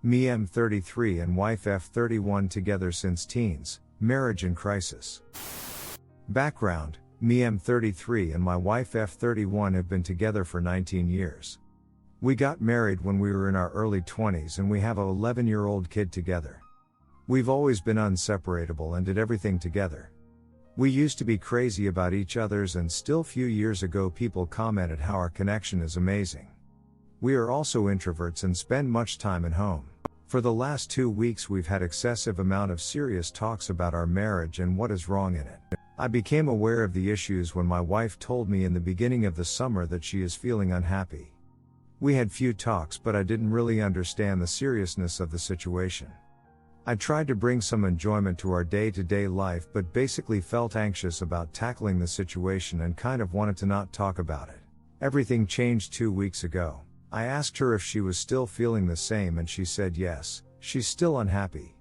Me M33 and wife F31 together since teens, marriage in crisis. Background: me M33 and my wife F31 have been together for 19 years. We got married when we were in our early 20s and we have a 11-year-old kid together. We've always been inseparable and did everything together. We used to be crazy about each other's, and still few years ago people commented how our connection is amazing. We are also introverts and spend much time at home. For the last 2 weeks we've had excessive amount of serious talks about our marriage and what is wrong in it. I became aware of the issues when my wife told me in the beginning of the summer that she is feeling unhappy. We had few talks, but I didn't really understand the seriousness of the situation. I tried to bring some enjoyment to our day-to-day life, but basically felt anxious about tackling the situation and kind of wanted to not talk about it. Everything changed 2 weeks ago. I asked her if she was still feeling the same and she said yes, she's still unhappy.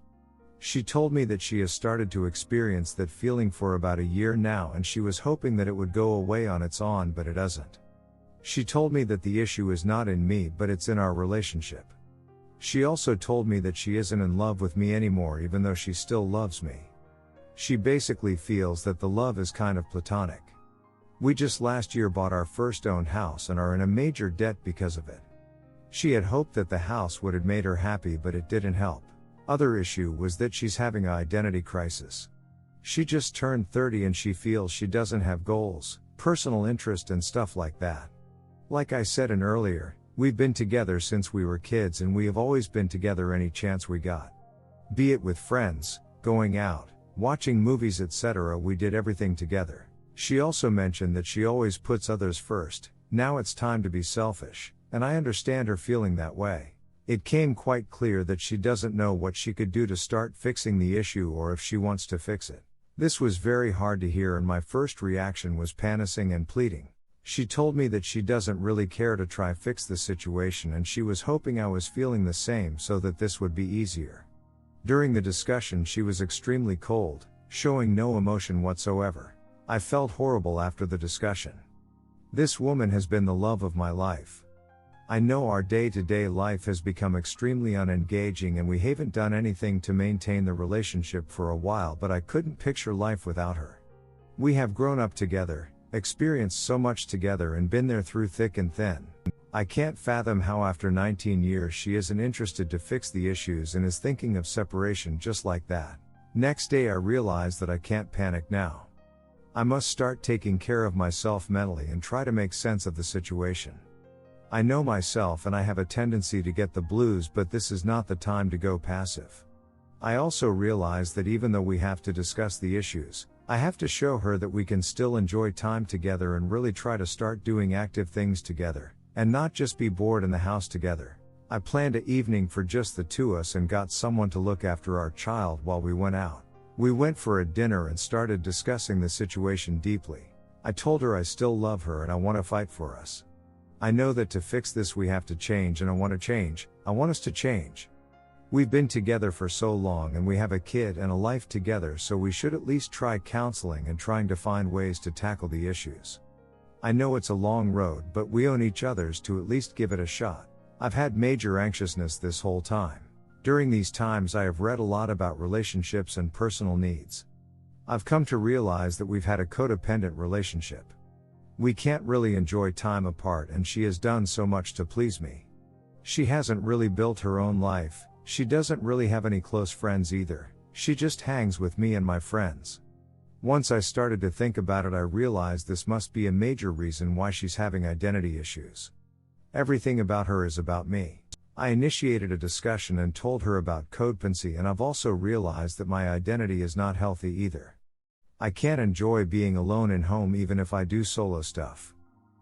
She told me that she has started to experience that feeling for about a year now and she was hoping that it would go away on its own, but it doesn't. She told me that the issue is not in me but it's in our relationship. She also told me that she isn't in love with me anymore even though she still loves me. She basically feels that the love is kind of platonic. We just last year bought our first owned house and are in a major debt because of it. She had hoped that the house would have made her happy, but it didn't help. Other issue was that she's having an identity crisis. She just turned 30 and she feels she doesn't have goals, personal interest and stuff like that. Like I said earlier, we've been together since we were kids and we have always been together any chance we got. Be it with friends, going out, watching movies etc. we did everything together. She also mentioned that she always puts others first. Now it's time to be selfish, and I understand her feeling that way. It came quite clear that she doesn't know what she could do to start fixing the issue or if she wants to fix it. This was very hard to hear and my first reaction was panicking and pleading. She told me that she doesn't really care to try fix the situation and she was hoping I was feeling the same so that this would be easier. During the discussion she was extremely cold, showing no emotion whatsoever. I felt horrible after the discussion. This woman has been the love of my life. I know our day-to-day life has become extremely unengaging and we haven't done anything to maintain the relationship for a while, but I couldn't picture life without her. We have grown up together, experienced so much together and been there through thick and thin. I can't fathom how after 19 years she isn't interested to fix the issues and is thinking of separation just like that. Next day I realized that I can't panic now. I must start taking care of myself mentally and try to make sense of the situation. I know myself and I have a tendency to get the blues, but this is not the time to go passive. I also realize that even though we have to discuss the issues, I have to show her that we can still enjoy time together and really try to start doing active things together, and not just be bored in the house together. I planned an evening for just the two of us and got someone to look after our child while we went out. We went for a dinner and started discussing the situation deeply. I told her I still love her and I want to fight for us. I know that to fix this we have to change and I want to change. I want us to change. We've been together for so long and we have a kid and a life together, so we should at least try counseling and trying to find ways to tackle the issues. I know it's a long road, but we own each other's to at least give it a shot. I've had major anxiousness this whole time. During these times I have read a lot about relationships and personal needs. I've come to realize that we've had a codependent relationship. We can't really enjoy time apart and she has done so much to please me. She hasn't really built her own life, she doesn't really have any close friends either, she just hangs with me and my friends. Once I started to think about it I realized this must be a major reason why she's having identity issues. Everything about her is about me. I initiated a discussion and told her about codependency, and I've also realized that my identity is not healthy either. I can't enjoy being alone in home even if I do solo stuff.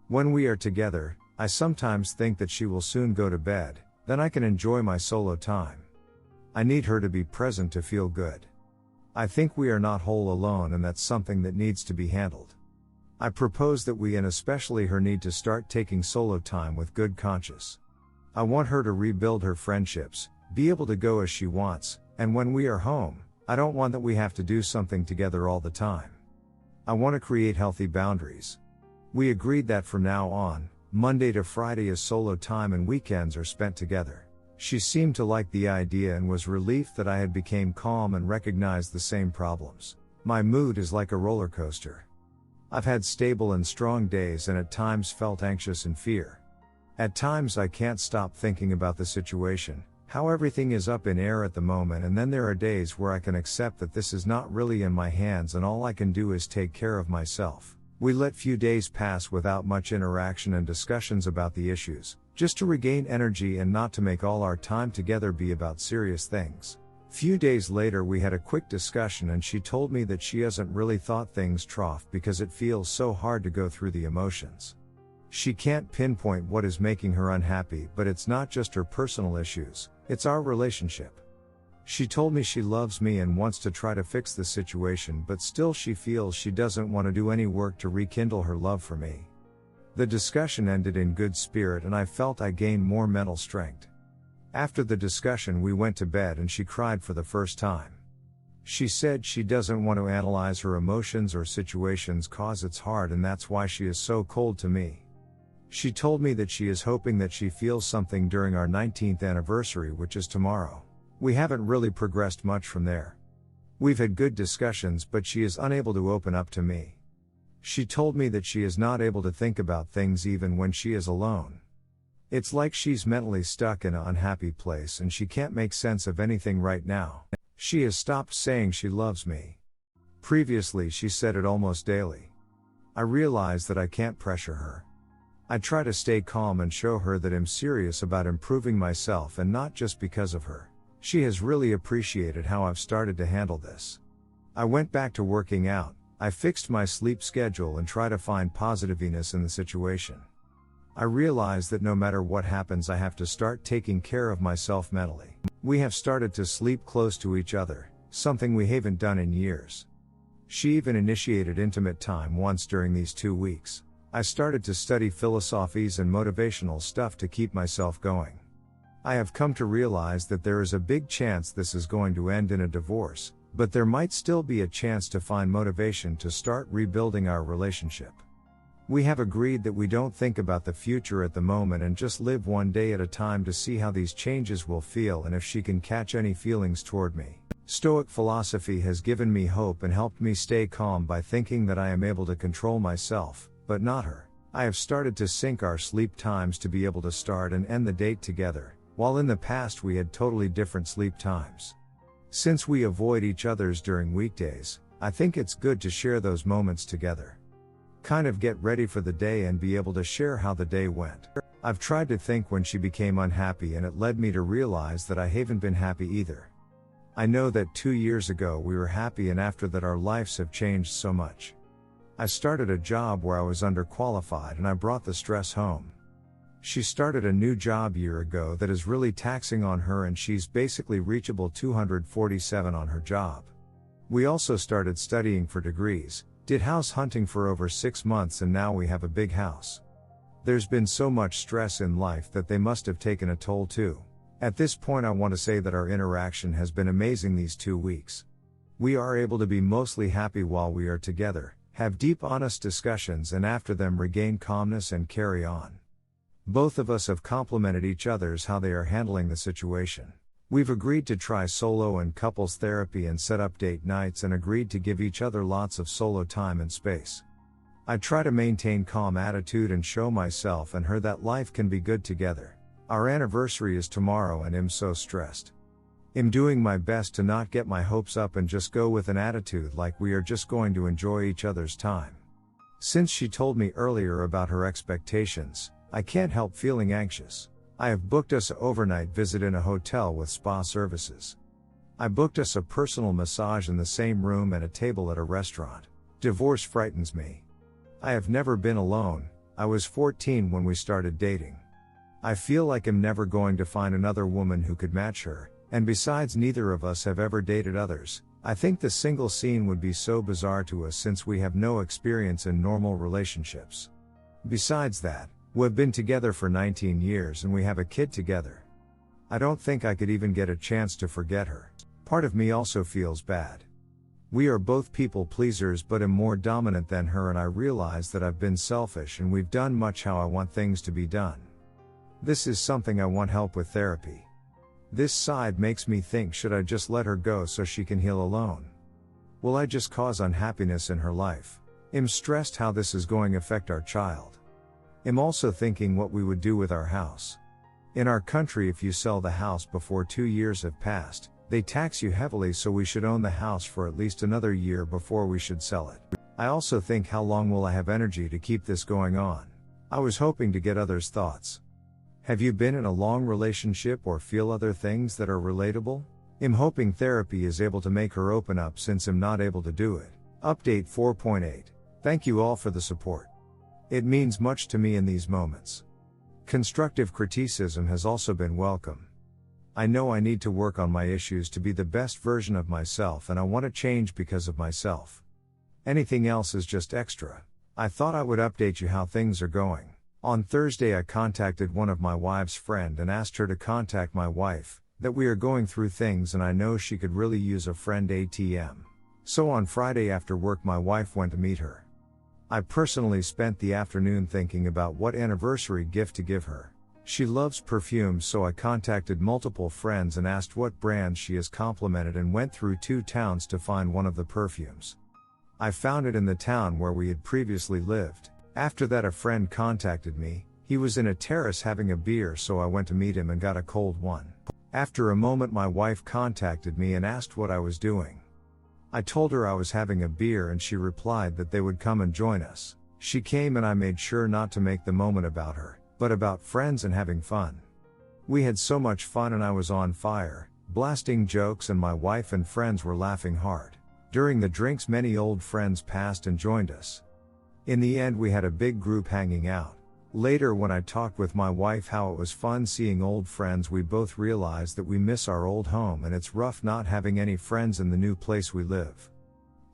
When we are together, I sometimes think that she will soon go to bed, then I can enjoy my solo time. I need her to be present to feel good. I think we are not whole alone and that's something that needs to be handled. I propose that we and especially her need to start taking solo time with good conscience. I want her to rebuild her friendships, be able to go as she wants, and when we are home, I don't want that we have to do something together all the time. I want to create healthy boundaries. We agreed that from now on, Monday to Friday is solo time and weekends are spent together. She seemed to like the idea and was relieved that I had become calm and recognized the same problems. My mood is like a roller coaster. I've had stable and strong days and at times felt anxious and fear. At times I can't stop thinking about the situation, how everything is up in air at the moment, and then there are days where I can accept that this is not really in my hands and all I can do is take care of myself. We let few days pass without much interaction and discussions about the issues, just to regain energy and not to make all our time together be about serious things. Few days later we had a quick discussion and she told me that she hasn't really thought things trough because it feels so hard to go through the emotions. She can't pinpoint what is making her unhappy, but it's not just her personal issues, it's our relationship. She told me she loves me and wants to try to fix the situation, but still she feels she doesn't want to do any work to rekindle her love for me. The discussion ended in good spirit and I felt I gained more mental strength. After the discussion we went to bed and she cried for the first time. She said she doesn't want to analyze her emotions or situations cause it's hard and that's why she is so cold to me. She told me that she is hoping that she feels something during our 19th anniversary, which is tomorrow. We haven't really progressed much from there. We've had good discussions but she is unable to open up to me. She told me that she is not able to think about things even when she is alone. It's like she's mentally stuck in an unhappy place and she can't make sense of anything right now. She has stopped saying she loves me. Previously she said it almost daily. I realize that I can't pressure her. I try to stay calm and show her that I'm serious about improving myself and not just because of her. She has really appreciated how I've started to handle this. I went back to working out, I fixed my sleep schedule and try to find positiveness in the situation. I realize that no matter what happens I have to start taking care of myself mentally. We have started to sleep close to each other, something we haven't done in years. She even initiated intimate time once during these 2 weeks. I started to study philosophies and motivational stuff to keep myself going. I have come to realize that there is a big chance this is going to end in a divorce, but there might still be a chance to find motivation to start rebuilding our relationship. We have agreed that we don't think about the future at the moment and just live one day at a time to see how these changes will feel and if she can catch any feelings toward me. Stoic philosophy has given me hope and helped me stay calm by thinking that I am able to control myself, but not her. I have started to sync our sleep times to be able to start and end the date together, while in the past we had totally different sleep times. Since we avoid each other's during weekdays, I think it's good to share those moments together. Kind of get ready for the day and be able to share how the day went. I've tried to think when she became unhappy and it led me to realize that I haven't been happy either. I know that 2 years ago we were happy and after that our lives have changed so much. I started a job where I was underqualified and I brought the stress home. She started a new job a year ago that is really taxing on her and she's basically reachable 247 on her job. We also started studying for degrees, did house hunting for over 6 months and now we have a big house. There's been so much stress in life that they must have taken a toll too. At this point I want to say that our interaction has been amazing these 2 weeks. We are able to be mostly happy while we are together, have deep honest discussions and after them regain calmness and carry on. Both of us have complimented each other's how they are handling the situation. We've agreed to try solo and couples therapy and set up date nights and agreed to give each other lots of solo time and space. I try to maintain calm attitude and show myself and her that life can be good together. Our anniversary is tomorrow and I'm so stressed. I'm doing my best to not get my hopes up and just go with an attitude like we are just going to enjoy each other's time. Since she told me earlier about her expectations, I can't help feeling anxious. I have booked us an overnight visit in a hotel with spa services. I booked us a personal massage in the same room and a table at a restaurant. Divorce frightens me. I have never been alone. I was 14 when we started dating. I feel like I'm never going to find another woman who could match her, and besides neither of us have ever dated others. I think the single scene would be so bizarre to us since we have no experience in normal relationships. Besides that, we've been together for 19 years and we have a kid together. I don't think I could even get a chance to forget her. Part of me also feels bad. We are both people pleasers but am more dominant than her and I realize that I've been selfish and we've done much how I want things to be done. This is something I want help with therapy. This side makes me think, should I just let her go so she can heal alone? Will I just cause unhappiness in her life? I'm stressed how this is going to affect our child. I'm also thinking what we would do with our house. In our country, if you sell the house before 2 years have passed, they tax you heavily, so we should own the house for at least another year before we should sell it. I also think, how long will I have energy to keep this going on? I was hoping to get others' thoughts. Have you been in a long relationship or feel other things that are relatable? I'm hoping therapy is able to make her open up, since I'm not able to do it. Update 4.8. Thank you all for the support. It means much to me in these moments. Constructive criticism has also been welcome. I know I need to work on my issues to be the best version of myself, and I want to change because of myself. Anything else is just extra. I thought I would update you how things are going. On Thursday I contacted one of my wife's friend and asked her to contact my wife, that we are going through things and I know she could really use a friend ATM. So on Friday after work my wife went to meet her. I personally spent the afternoon thinking about what anniversary gift to give her. She loves perfumes, so I contacted multiple friends and asked what brands she has complimented, and went through 2 towns to find one of the perfumes. I found it in the town where we had previously lived. After that a friend contacted me. He was in a terrace having a beer, so I went to meet him and got a cold one. After a moment my wife contacted me and asked what I was doing. I told her I was having a beer and she replied that they would come and join us. She came and I made sure not to make the moment about her, but about friends and having fun. We had so much fun and I was on fire, blasting jokes, and my wife and friends were laughing hard. During the drinks many old friends passed and joined us. In the end we had a big group hanging out. Later when I talked with my wife how it was fun seeing old friends, we both realized that we miss our old home and it's rough not having any friends in the new place we live.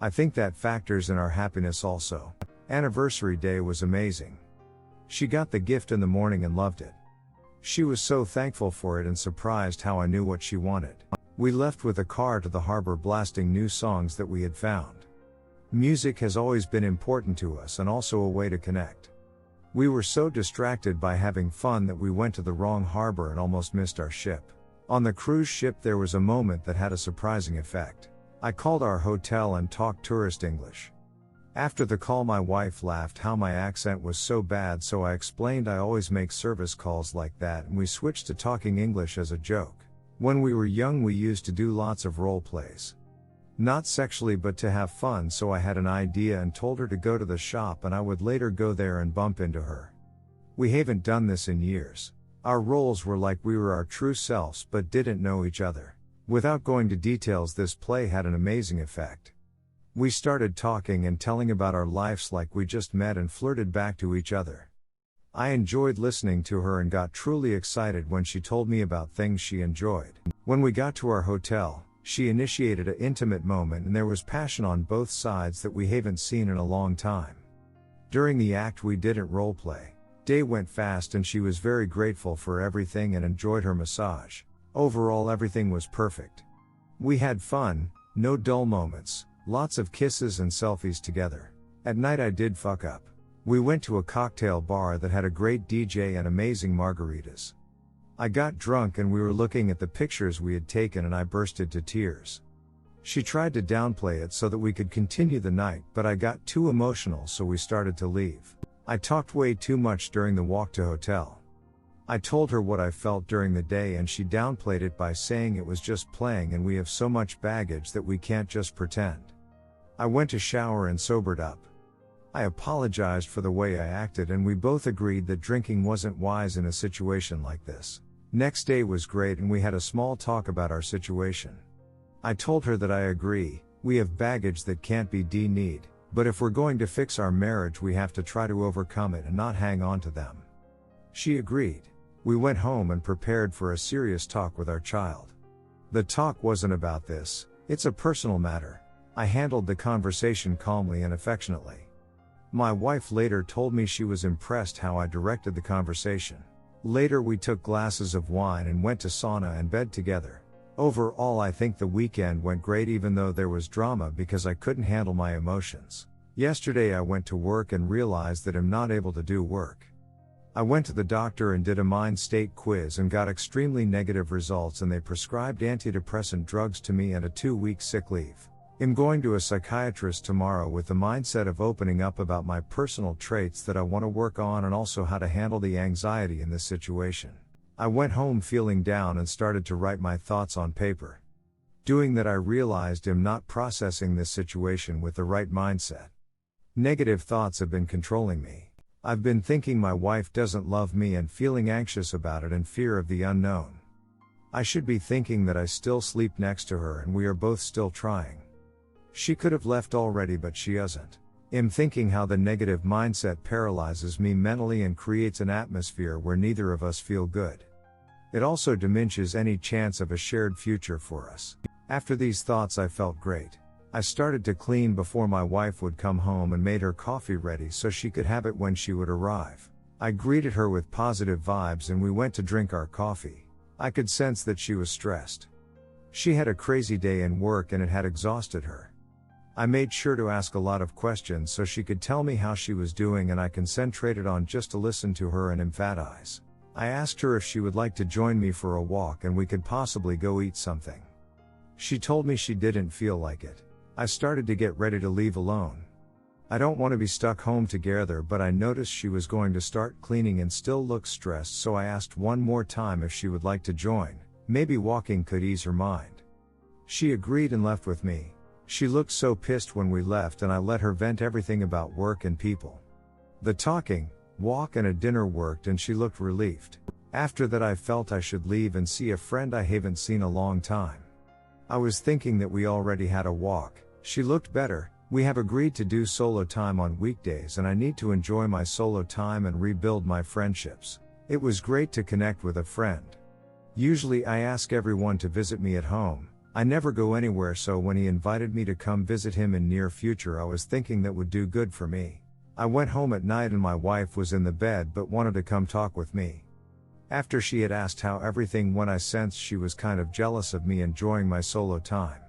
I think that factors in our happiness also. Anniversary day was amazing. She got the gift in the morning and loved it. She was so thankful for it and surprised how I knew what she wanted. We left with a car to the harbor blasting new songs that we had found. Music has always been important to us and also a way to connect. We were so distracted by having fun that we went to the wrong harbor and almost missed our ship. On the cruise ship there was a moment that had a surprising effect. I called our hotel and talked tourist English. After the call my wife laughed how my accent was so bad, so I explained I always make service calls like that, and we switched to talking English as a joke. When we were young we used to do lots of role plays. Not sexually but to have fun, so I had an idea and told her to go to the shop and I would later go there and bump into her. We haven't done this in years. Our roles were like we were our true selves but didn't know each other. Without going to details, this play had an amazing effect. We started talking and telling about our lives like we just met and flirted back to each other. I enjoyed listening to her and got truly excited when she told me about things she enjoyed. When we got to our hotel, she initiated an intimate moment and there was passion on both sides that we haven't seen in a long time. During the act we didn't role play. Day went fast and she was very grateful for everything and enjoyed her massage. Overall everything was perfect. We had fun, no dull moments, lots of kisses and selfies together. At night I did fuck up. We went to a cocktail bar that had a great DJ and amazing margaritas. I got drunk and we were looking at the pictures we had taken and I burst into tears. She tried to downplay it so that we could continue the night, but I got too emotional so we started to leave. I talked way too much during the walk to hotel. I told her what I felt during the day and she downplayed it by saying it was just playing and we have so much baggage that we can't just pretend. I went to shower and sobered up. I apologized for the way I acted and we both agreed that drinking wasn't wise in a situation like this. Next day was great and we had a small talk about our situation. I told her that I agree, we have baggage that can't be denied, but if we're going to fix our marriage we have to try to overcome it and not hang on to them. She agreed. We went home and prepared for a serious talk with our child. The talk wasn't about this, it's a personal matter. I handled the conversation calmly and affectionately. My wife later told me she was impressed how I directed the conversation. Later we took glasses of wine and went to sauna and bed together. Overall I think the weekend went great even though there was drama because I couldn't handle my emotions. Yesterday I went to work and realized that I'm not able to do work. I went to the doctor and did a mind state quiz and got extremely negative results, and they prescribed antidepressant drugs to me and a 2-week sick leave. I'm going to a psychiatrist tomorrow with the mindset of opening up about my personal traits that I want to work on and also how to handle the anxiety in this situation. I went home feeling down and started to write my thoughts on paper. Doing that, I realized I'm not processing this situation with the right mindset. Negative thoughts have been controlling me. I've been thinking my wife doesn't love me and feeling anxious about it and fear of the unknown. I should be thinking that I still sleep next to her and we are both still trying. She could have left already, but she isn't. I'm thinking how the negative mindset paralyzes me mentally and creates an atmosphere where neither of us feel good. It also diminishes any chance of a shared future for us. After these thoughts, I felt great. I started to clean before my wife would come home and made her coffee ready so she could have it when she would arrive. I greeted her with positive vibes and we went to drink our coffee. I could sense that she was stressed. She had a crazy day in work and it had exhausted her. I made sure to ask a lot of questions so she could tell me how she was doing, and I concentrated on just to listen to her and emphasize. I asked her if she would like to join me for a walk and we could possibly go eat something. She told me she didn't feel like it. I started to get ready to leave alone. I don't want to be stuck home together, but I noticed she was going to start cleaning and still looked stressed, so I asked one more time if she would like to join. Maybe walking could ease her mind. She agreed and left with me. She looked so pissed when we left, and I let her vent everything about work and people. The talking, walk and a dinner worked and she looked relieved. After that, I felt I should leave and see a friend I haven't seen a long time. I was thinking that we already had a walk. She looked better. We have agreed to do solo time on weekdays, and I need to enjoy my solo time and rebuild my friendships. It was great to connect with a friend. Usually I ask everyone to visit me at home. I never go anywhere, so when he invited me to come visit him in near future, I was thinking that would do good for me. I went home at night and my wife was in the bed but wanted to come talk with me. After she had asked how everything went, I sensed she was kind of jealous of me enjoying my solo time.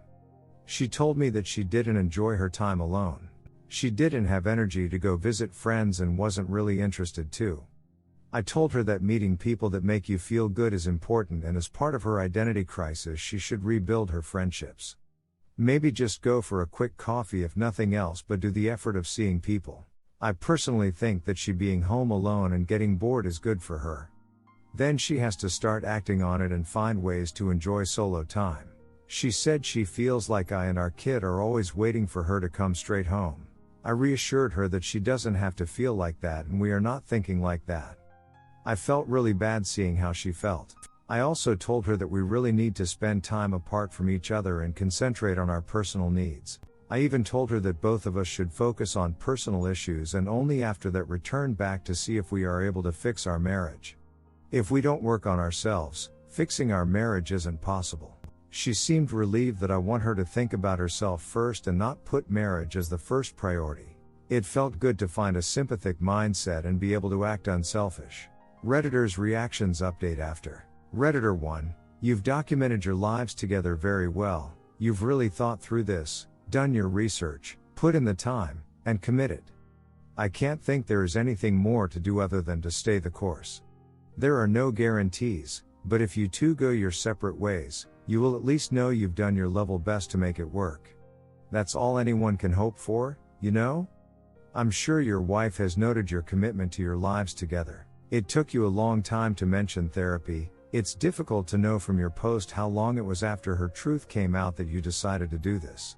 She told me that she didn't enjoy her time alone. She didn't have energy to go visit friends and wasn't really interested to. I told her that meeting people that make you feel good is important, and as part of her identity crisis she should rebuild her friendships. Maybe just go for a quick coffee if nothing else, but do the effort of seeing people. I personally think that she being home alone and getting bored is good for her. Then she has to start acting on it and find ways to enjoy solo time. She said she feels like I and our kid are always waiting for her to come straight home. I reassured her that she doesn't have to feel like that and we are not thinking like that. I felt really bad seeing how she felt. I also told her that we really need to spend time apart from each other and concentrate on our personal needs. I even told her that both of us should focus on personal issues and only after that return back to see if we are able to fix our marriage. If we don't work on ourselves, fixing our marriage isn't possible. She seemed relieved that I want her to think about herself first and not put marriage as the first priority. It felt good to find a sympathetic mindset and be able to act unselfish. Redditor's reactions update after. Redditor 1, you've documented your lives together very well. You've really thought through this, done your research, put in the time, and committed. I can't think there is anything more to do other than to stay the course. There are no guarantees, but if you two go your separate ways, you will at least know you've done your level best to make it work. That's all anyone can hope for, you know? I'm sure your wife has noted your commitment to your lives together. It took you a long time to mention therapy. It's difficult to know from your post how long it was after her truth came out that you decided to do this.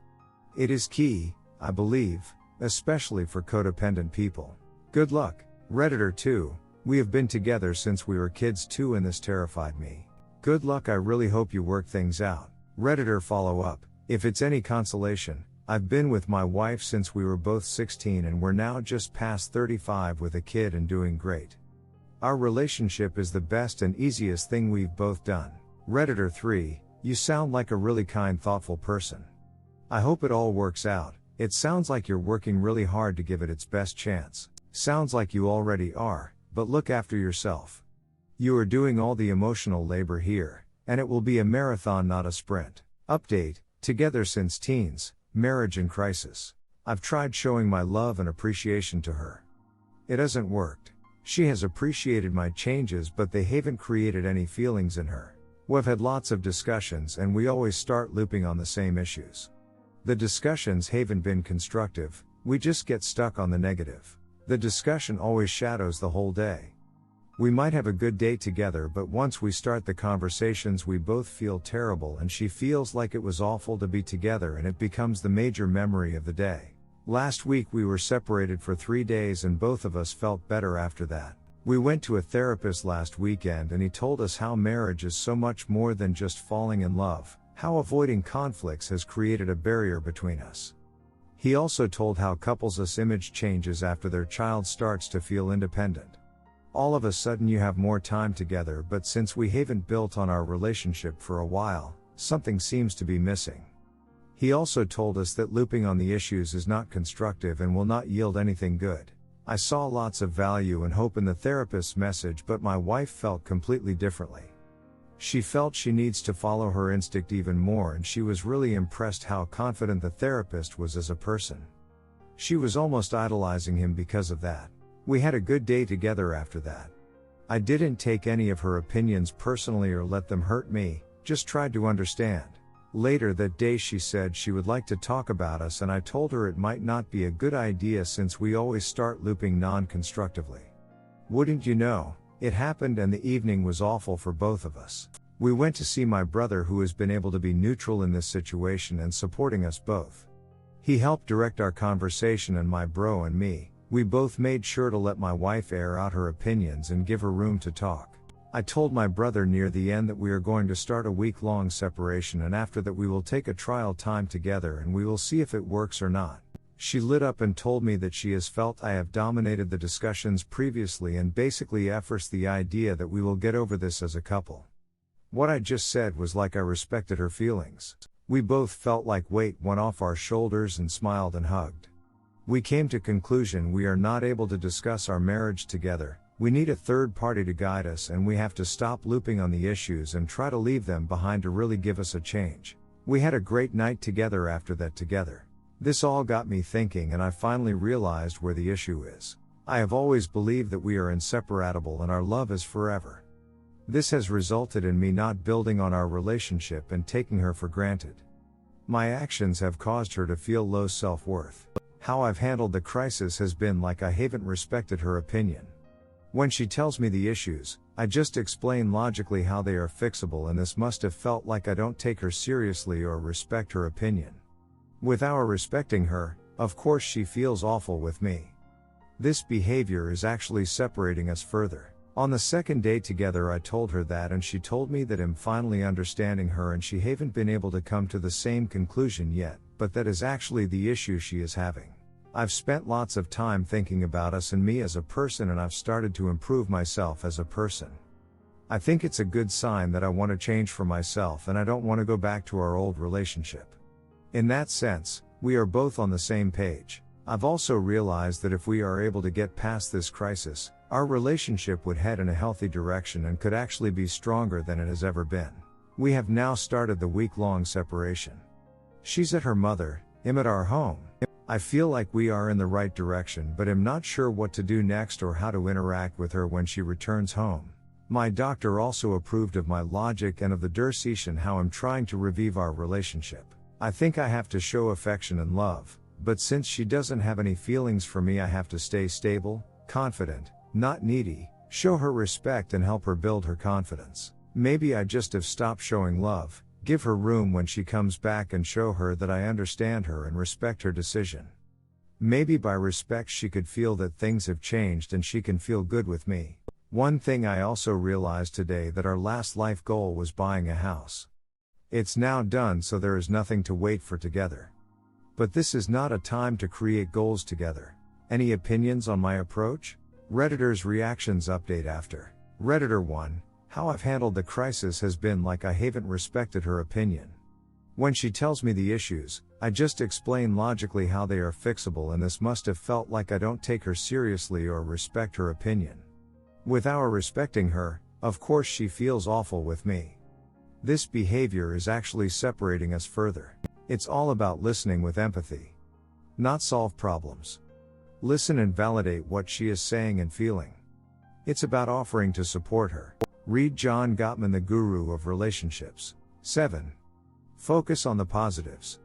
It is key, I believe, especially for codependent people. Good luck. Redditor 2, we have been together since we were kids too and this terrified me. Good luck, I really hope you work things out. Redditor follow up, if it's any consolation, I've been with my wife since we were both 16 and we're now just past 35 with a kid and doing great. Our relationship is the best and easiest thing we've both done. Redditor 3, you sound like a really kind, thoughtful person. I hope it all works out. It sounds like you're working really hard to give it its best chance. Sounds like you already are, but look after yourself. You are doing all the emotional labor here, and it will be a marathon, not a sprint. Update, together since teens, marriage in crisis. I've tried showing my love and appreciation to her. It hasn't worked. She has appreciated my changes, but they haven't created any feelings in her. We've had lots of discussions and we always start looping on the same issues. The discussions haven't been constructive, we just get stuck on the negative. The discussion always shadows the whole day. We might have a good day together, but once we start the conversations we both feel terrible and she feels like it was awful to be together and it becomes the major memory of the day. Last week we were separated for 3 days and both of us felt better after that. We went to a therapist last weekend and he told us how marriage is so much more than just falling in love, how avoiding conflicts has created a barrier between us. He also told how couples' image changes after their child starts to feel independent. All of a sudden you have more time together, but since we haven't built on our relationship for a while, something seems to be missing. He also told us that looping on the issues is not constructive and will not yield anything good. I saw lots of value and hope in the therapist's message, but my wife felt completely differently. She felt she needs to follow her instinct even more, and she was really impressed how confident the therapist was as a person. She was almost idolizing him because of that. We had a good day together after that. I didn't take any of her opinions personally or let them hurt me, just tried to understand. Later that day she said she would like to talk about us, and I told her it might not be a good idea since we always start looping non-constructively. Wouldn't you know, it happened and the evening was awful for both of us. We went to see my brother, who has been able to be neutral in this situation and supporting us both. He helped direct our conversation, and my bro and me, we both made sure to let my wife air out her opinions and give her room to talk. I told my brother near the end that we are going to start a week-long separation, and after that we will take a trial time together and we will see if it works or not. She lit up and told me that she has felt I have dominated the discussions previously and basically offers the idea that we will get over this as a couple. What I just said was like I respected her feelings. We both felt like weight went off our shoulders and smiled and hugged. We came to conclusion we are not able to discuss our marriage together. We need a third party to guide us, and we have to stop looping on the issues and try to leave them behind to really give us a change. We had a great night together after that together. This all got me thinking, and I finally realized where the issue is. I have always believed that we are inseparable and our love is forever. This has resulted in me not building on our relationship and taking her for granted. My actions have caused her to feel low self-worth. How I've handled the crisis has been like I haven't respected her opinion. When she tells me the issues, I just explain logically how they are fixable, and this must have felt like I don't take her seriously or respect her opinion. Without respecting her, of course she feels awful with me. This behavior is actually separating us further. On the second day together I told her that, and she told me that I'm finally understanding her and she haven't been able to come to the same conclusion yet, but that is actually the issue she is having. I've spent lots of time thinking about us and me as a person, and I've started to improve myself as a person. I think it's a good sign that I want to change for myself and I don't want to go back to our old relationship. In that sense, we are both on the same page. I've also realized that if we are able to get past this crisis, our relationship would head in a healthy direction and could actually be stronger than it has ever been. We have now started the week-long separation. She's at her mother, I'm at our home. I feel like we are in the right direction, but am not sure what to do next or how to interact with her when she returns home. My doctor also approved of my logic and of the decision how I'm trying to revive our relationship. I think I have to show affection and love, but since she doesn't have any feelings for me, I have to stay stable, confident, not needy, show her respect and help her build her confidence. Maybe I just have stopped showing love. Give her room when she comes back and show her that I understand her and respect her decision. Maybe by respect she could feel that things have changed and she can feel good with me. One thing I also realized today, that our last life goal was buying a house. It's now done, so there is nothing to wait for together. But this is not a time to create goals together. Any opinions on my approach? Redditor's reactions update after. Redditor 1. How I've handled the crisis has been like I haven't respected her opinion. When she tells me the issues, I just explain logically how they are fixable, and this must have felt like I don't take her seriously or respect her opinion. Without respecting her, of course she feels awful with me. This behavior is actually separating us further. It's all about listening with empathy. Not solve problems. Listen and validate what she is saying and feeling. It's about offering to support her. Read John Gottman, the guru of relationships. 7. Focus on the positives.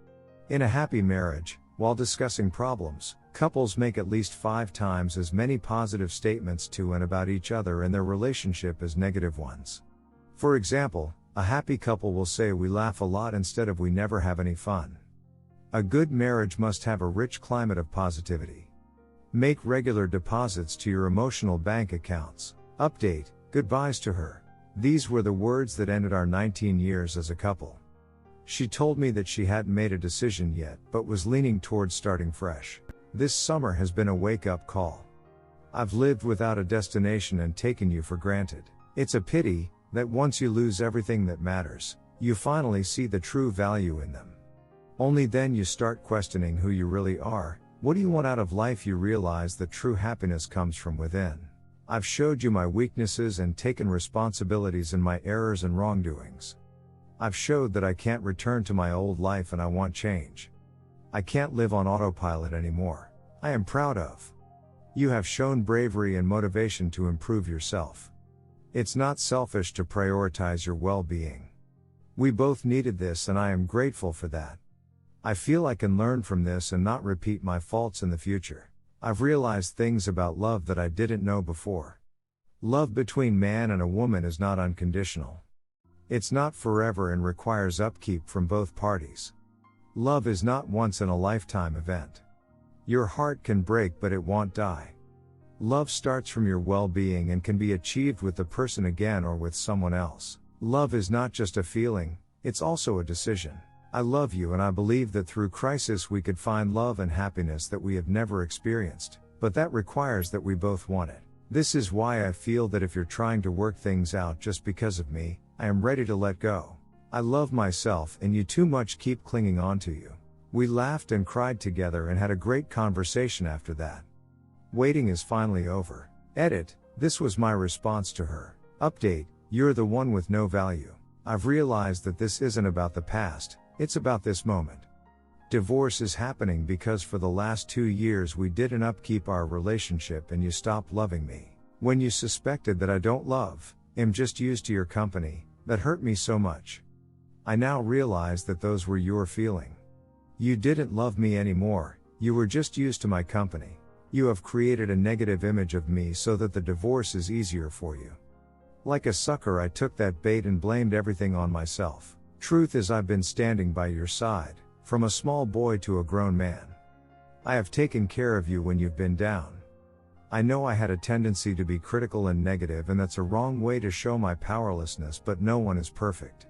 In a happy marriage, while discussing problems, couples make at least 5 times as many positive statements to and about each other in their relationship as negative ones. For example, a happy couple will say, "We laugh a lot," instead of "We never have any fun." A good marriage must have a rich climate of positivity. Make regular deposits to your emotional bank accounts. Update, goodbyes to her. These were the words that ended our 19 years as a couple. She told me that she hadn't made a decision yet, but was leaning towards starting fresh. This summer has been a wake-up call. I've lived without a destination and taken you for granted. It's a pity that once you lose everything that matters, you finally see the true value in them. Only then you start questioning who you really are. What do you want out of life? You realize that true happiness comes from within. I've showed you my weaknesses and taken responsibilities in my errors and wrongdoings. I've showed that I can't return to my old life and I want change. I can't live on autopilot anymore. I am proud of. You have shown bravery and motivation to improve yourself. It's not selfish to prioritize your well-being. We both needed this and I am grateful for that. I feel I can learn from this and not repeat my faults in the future. I've realized things about love that I didn't know before. Love between man and a woman is not unconditional. It's not forever and requires upkeep from both parties. Love is not once in a lifetime event. Your heart can break but it won't die. Love starts from your well-being and can be achieved with the person again or with someone else. Love is not just a feeling, it's also a decision. I love you and I believe that through crisis we could find love and happiness that we have never experienced, but that requires that we both want it. This is why I feel that if you're trying to work things out just because of me, I am ready to let go. I love myself and you too much keep clinging on to you. We laughed and cried together and had a great conversation after that. Waiting is finally over. Edit, this was my response to her. Update, you're the one with no value. I've realized that this isn't about the past, it's about this moment. Divorce is happening because for the last 2 years we didn't upkeep our relationship and you stopped loving me. When you suspected that I don't love, am just used to your company, that hurt me so much. I now realize that those were your feeling. You didn't love me anymore, you were just used to my company. You have created a negative image of me so that the divorce is easier for you. Like a sucker I took that bait and blamed everything on myself. Truth is I've been standing by your side, from a small boy to a grown man. I have taken care of you when you've been down. I know I had a tendency to be critical and negative and that's a wrong way to show my powerlessness, but no one is perfect.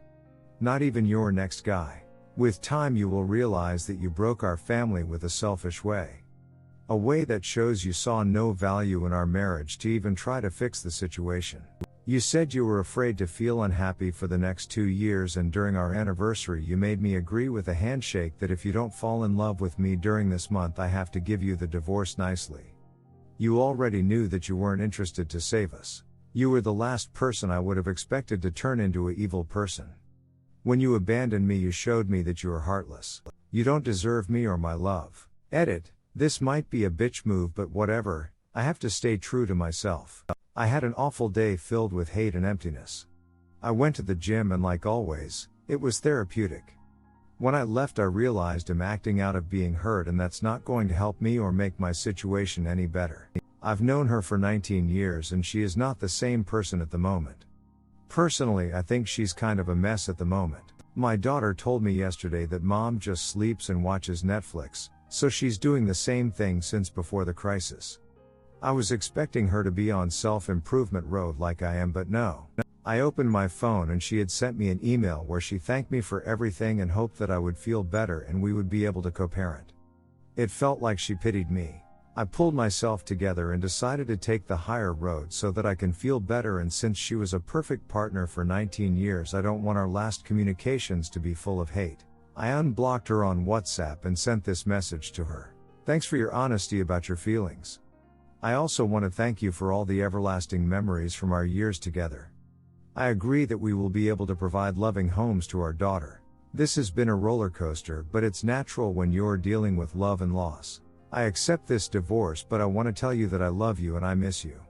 Not even your next guy. With time you will realize that you broke our family with a selfish way. A way that shows you saw no value in our marriage to even try to fix the situation. You said you were afraid to feel unhappy for the next 2 years and during our anniversary you made me agree with a handshake that if you don't fall in love with me during this month I have to give you the divorce nicely. You already knew that you weren't interested to save us. You were the last person I would have expected to turn into an evil person. When you abandoned me you showed me that you are heartless. You don't deserve me or my love. Edit, this might be a bitch move but whatever, I have to stay true to myself. I had an awful day filled with hate and emptiness. I went to the gym and like always, it was therapeutic. When I left I realized I'm acting out of being hurt and that's not going to help me or make my situation any better. I've known her for 19 years and she is not the same person at the moment. Personally I think she's kind of a mess at the moment. My daughter told me yesterday that mom just sleeps and watches Netflix, so she's doing the same thing since before the crisis. I was expecting her to be on self-improvement road like I am, but no. I opened my phone and she had sent me an email where she thanked me for everything and hoped that I would feel better and we would be able to co-parent. It felt like she pitied me. I pulled myself together and decided to take the higher road so that I can feel better, and since she was a perfect partner for 19 years I don't want our last communications to be full of hate. I unblocked her on WhatsApp and sent this message to her. Thanks for your honesty about your feelings. I also want to thank you for all the everlasting memories from our years together. I agree that we will be able to provide loving homes to our daughter. This has been a roller coaster, but it's natural when you're dealing with love and loss. I accept this divorce, but I want to tell you that I love you and I miss you.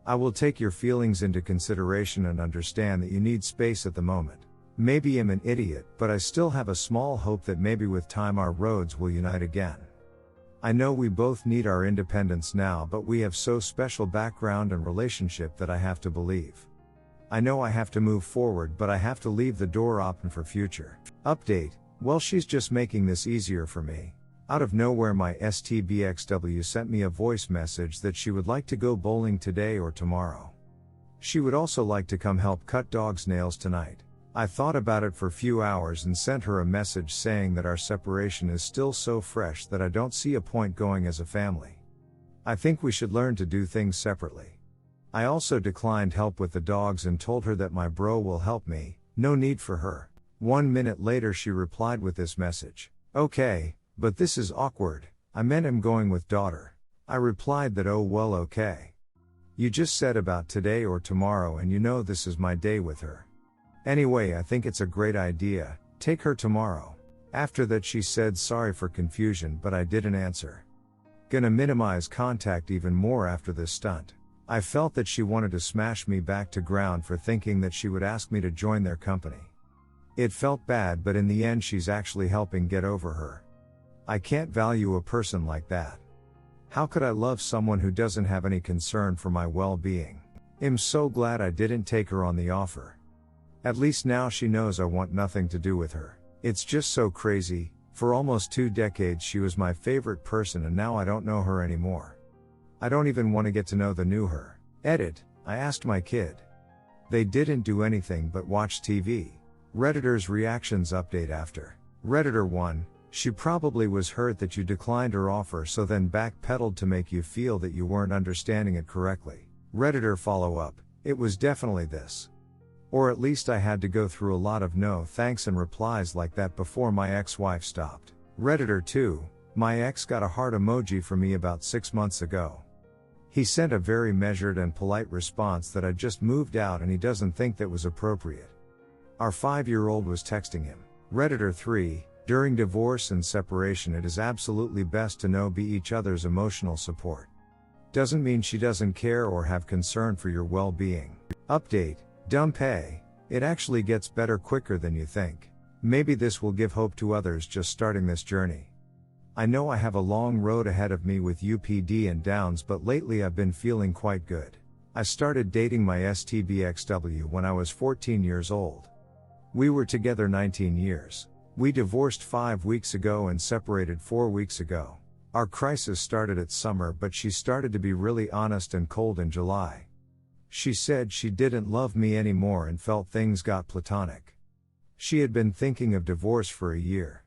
I will take your feelings into consideration and understand that you need space at the moment. Maybe I'm an idiot, but I still have a small hope that maybe with time our roads will unite again. I know we both need our independence now, but we have so special background and relationship that I have to believe. I know I have to move forward, but I have to leave the door open for future. Update, well, she's just making this easier for me. Out of nowhere my STBXW sent me a voice message that she would like to go bowling today or tomorrow. She would also like to come help cut dog's nails tonight. I thought about it for a few hours and sent her a message saying that our separation is still so fresh that I don't see a point going as a family. I think we should learn to do things separately. I also declined help with the dogs and told her that my bro will help me, no need for her. 1 minute later she replied with this message. Okay, but this is awkward, I meant I'm going with daughter. I replied that oh well okay. You just said about today or tomorrow and you know this is my day with her. Anyway, I think it's a great idea, take her tomorrow. After that she said sorry for confusion, but I didn't answer. Gonna minimize contact even more after this stunt. I felt that she wanted to smash me back to ground for thinking that she would ask me to join their company. It felt bad, but in the end she's actually helping get over her. I can't value a person like that. How could I love someone who doesn't have any concern for my well-being? I'm so glad I didn't take her on the offer. At least now she knows I want nothing to do with her. It's just so crazy, for almost 2 decades she was my favorite person and now I don't know her anymore. I don't even want to get to know the new her. Edit, I asked my kid. They didn't do anything but watch TV. Redditor's reactions update after. Redditor 1, she probably was hurt that you declined her offer, so then backpedaled to make you feel that you weren't understanding it correctly. Redditor follow up, it was definitely this. Or at least I had to go through a lot of no thanks and replies like that before my ex-wife stopped. Redditor 2, my ex got a heart emoji from me about 6 months ago. He sent a very measured and polite response that I just moved out and he doesn't think that was appropriate. Our 5-year-old was texting him. Redditor 3, during divorce and separation it is absolutely best to be each other's emotional support. Doesn't mean she doesn't care or have concern for your well-being. Update, Dumpay, it actually gets better quicker than you think. Maybe this will give hope to others just starting this journey. I know I have a long road ahead of me with UPD and downs, but lately I've been feeling quite good. I started dating my STBXW when I was 14 years old. We were together 19 years. We divorced 5 weeks ago and separated 4 weeks ago. Our crisis started at summer, but she started to be really honest and cold in July. She said she didn't love me anymore and felt things got platonic. She had been thinking of divorce for a year.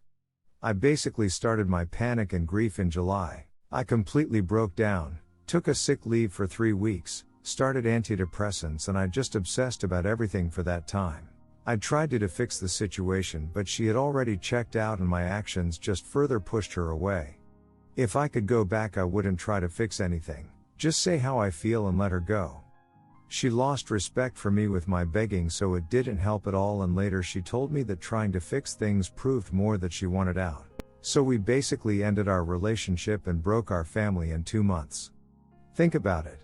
I basically started my panic and grief in July. I completely broke down, took a sick leave for 3 weeks, started antidepressants, and I just obsessed about everything for that time. I tried to fix the situation, but she had already checked out and my actions just further pushed her away. If I could go back I wouldn't try to fix anything, just say how I feel and let her go. She lost respect for me with my begging, so it didn't help at all, and later she told me that trying to fix things proved more that she wanted out. So we basically ended our relationship and broke our family in 2 months. Think about it.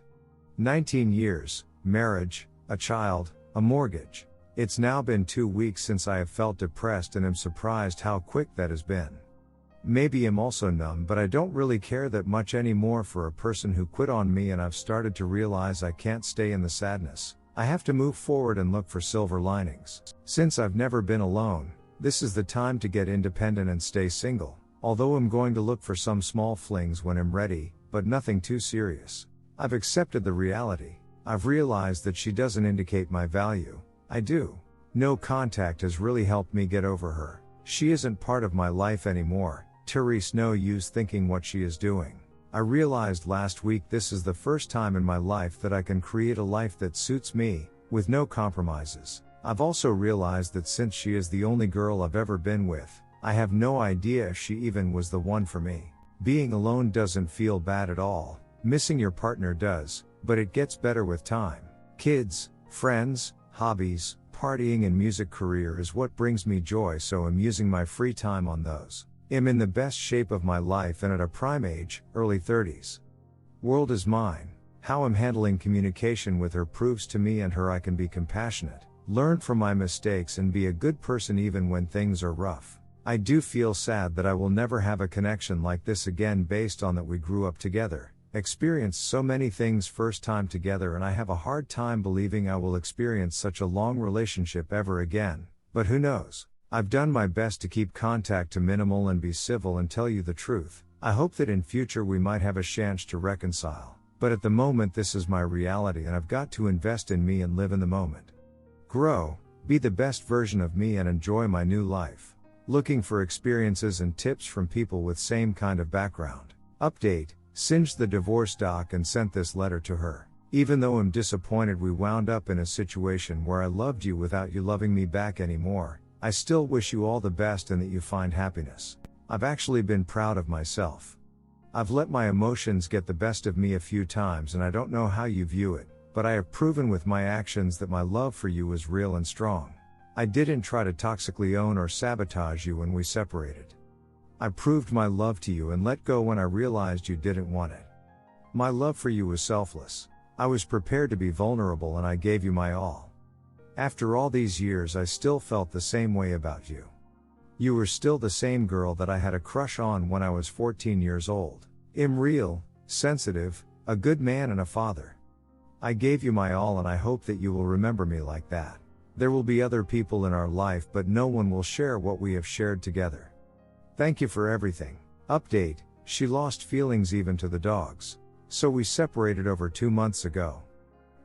19 years, marriage, a child, a mortgage. It's now been 2 weeks since I have felt depressed and am surprised how quick that has been. Maybe I'm also numb, but I don't really care that much anymore for a person who quit on me, and I've started to realize I can't stay in the sadness. I have to move forward and look for silver linings. Since I've never been alone, this is the time to get independent and stay single, although I'm going to look for some small flings when I'm ready, but nothing too serious. I've accepted the reality. I've realized that she doesn't indicate my value. I do. No contact has really helped me get over her. She isn't part of my life anymore. Therese, no use thinking what she is doing. I realized last week this is the first time in my life that I can create a life that suits me, with no compromises. I've also realized that since she is the only girl I've ever been with, I have no idea if she even was the one for me. Being alone doesn't feel bad at all. Missing your partner does, but it gets better with time. Kids, friends, hobbies, partying and music career is what brings me joy, so I'm using my free time on those. I'm in the best shape of my life and at a prime age, early 30s. World is mine. How I'm handling communication with her proves to me and her I can be compassionate, learn from my mistakes and be a good person even when things are rough. I do feel sad that I will never have a connection like this again based on that we grew up together, experienced so many things first time together, and I have a hard time believing I will experience such a long relationship ever again, but who knows? I've done my best to keep contact to minimal and be civil and tell you the truth. I hope that in future we might have a chance to reconcile, but at the moment this is my reality and I've got to invest in me and live in the moment. Grow, be the best version of me and enjoy my new life. Looking for experiences and tips from people with same kind of background. Update, singed the divorce doc and sent this letter to her. Even though I'm disappointed we wound up in a situation where I loved you without you loving me back anymore, I still wish you all the best and that you find happiness. I've actually been proud of myself. I've let my emotions get the best of me a few times and I don't know how you view it, but I have proven with my actions that my love for you was real and strong. I didn't try to toxically own or sabotage you when we separated. I proved my love to you and let go when I realized you didn't want it. My love for you was selfless. I was prepared to be vulnerable and I gave you my all. After all these years I still felt the same way about you. You were still the same girl that I had a crush on when I was 14 years old. I'm real, sensitive, a good man and a father. I gave you my all and I hope that you will remember me like that. There will be other people in our life but no one will share what we have shared together. Thank you for everything. Update, she lost feelings even to the dogs. So we separated over 2 months ago.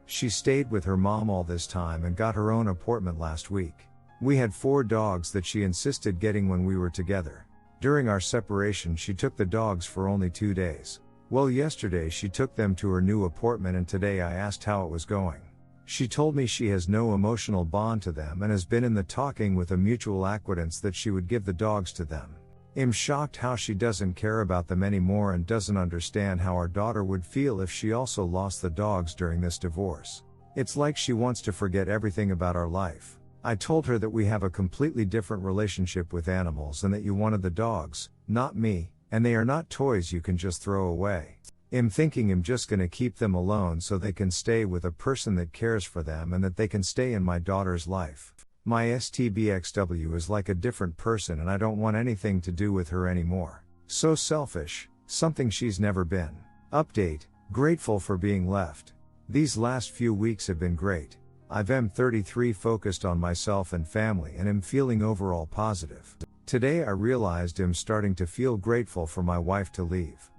She stayed with her mom all this time and got her own apartment last week. We had 4 dogs that she insisted getting when we were together. During our separation she took the dogs for only 2 days. Well, yesterday she took them to her new apartment and today I asked how it was going. She told me she has no emotional bond to them and has been in the talking with a mutual acquaintance that she would give the dogs to them. I'm shocked how she doesn't care about them anymore and doesn't understand how our daughter would feel if she also lost the dogs during this divorce. It's like she wants to forget everything about our life. I told her that we have a completely different relationship with animals and that you wanted the dogs, not me, and they are not toys you can just throw away. I'm thinking I'm just gonna keep them alone so they can stay with a person that cares for them and that they can stay in my daughter's life. My STBXW is like a different person and I don't want anything to do with her anymore. So selfish, something she's never been. Update, grateful for being left. These last few weeks have been great. I've M33 focused on myself and family and am feeling overall positive. Today I realized I'm starting to feel grateful for my wife to leave.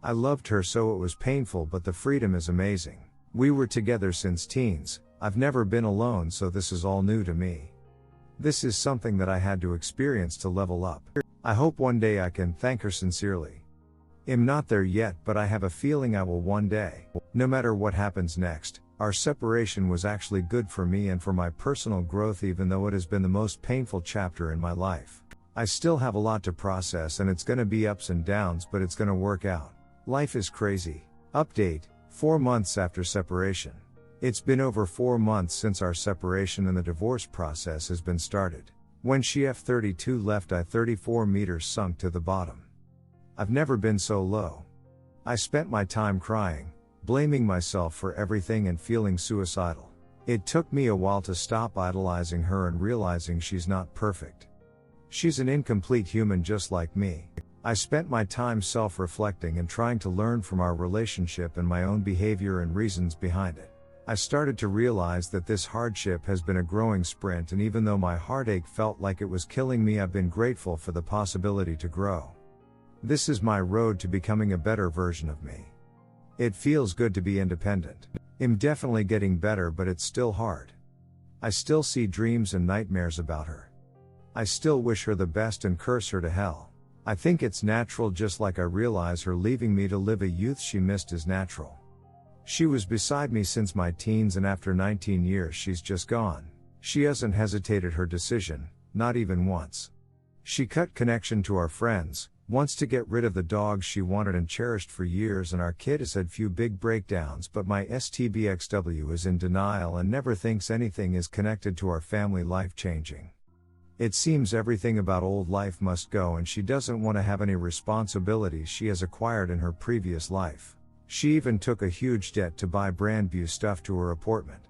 I loved her so it was painful but the freedom is amazing. We were together since teens. I've never been alone so this is all new to me. This is something that I had to experience to level up. I hope one day I can thank her sincerely. I'm not there yet but I have a feeling I will one day. No matter what happens next, our separation was actually good for me and for my personal growth even though it has been the most painful chapter in my life. I still have a lot to process and it's gonna be ups and downs but it's gonna work out. Life is crazy. Update, 4 months after separation. It's been over 4 months since our separation and the divorce process has been started. When she F32 left I 34 meters sunk to the bottom. I've never been so low. I spent my time crying, blaming myself for everything and feeling suicidal. It took me a while to stop idolizing her and realizing she's not perfect. She's an incomplete human just like me. I spent my time self-reflecting and trying to learn from our relationship and my own behavior and reasons behind it. I started to realize that this hardship has been a growing sprint and even though my heartache felt like it was killing me I've been grateful for the possibility to grow. This is my road to becoming a better version of me. It feels good to be independent. I'm definitely getting better but it's still hard. I still see dreams and nightmares about her. I still wish her the best and curse her to hell. I think it's natural just like I realize her leaving me to live a youth she missed is natural. She was beside me since my teens and after 19 years she's just gone. She hasn't hesitated her decision, not even once. She cut connection to our friends, wants to get rid of the dogs she wanted and cherished for years and our kid has had few big breakdowns but my STBXW is in denial and never thinks anything is connected to our family life changing. It seems everything about old life must go and she doesn't want to have any responsibilities she has acquired in her previous life. She even took a huge debt to buy brand new stuff to her apartment.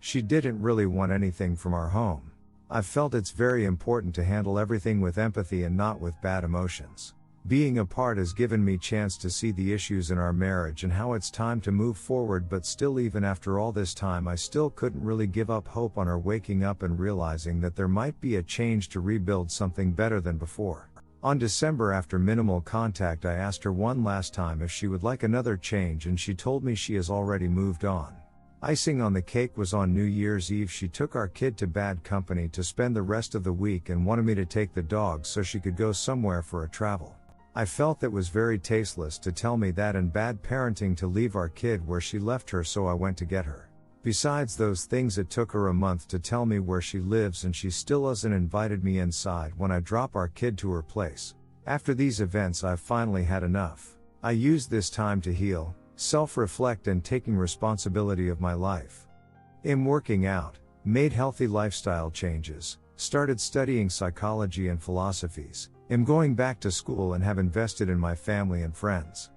She didn't really want anything from our home. I've felt it's very important to handle everything with empathy and not with bad emotions. Being apart has given me chance to see the issues in our marriage and how it's time to move forward, but still, even after all this time, I still couldn't really give up hope on her waking up and realizing that there might be a change to rebuild something better than before. On December, after minimal contact, I asked her one last time if she would like another change, and she told me she has already moved on. Icing on the cake was on New Year's Eve. She took our kid to bad company to spend the rest of the week and wanted me to take the dog so she could go somewhere for a travel. I felt that was very tasteless to tell me that, and bad parenting to leave our kid where she left her, so I went to get her. Besides those things, it took her a month to tell me where she lives, and she still hasn't invited me inside when I drop our kid to her place. After these events, I've finally had enough. I used this time to heal, self-reflect, and taking responsibility of my life. I'm working out, made healthy lifestyle changes, started studying psychology and philosophies, am going back to school, and have invested in my family and friends.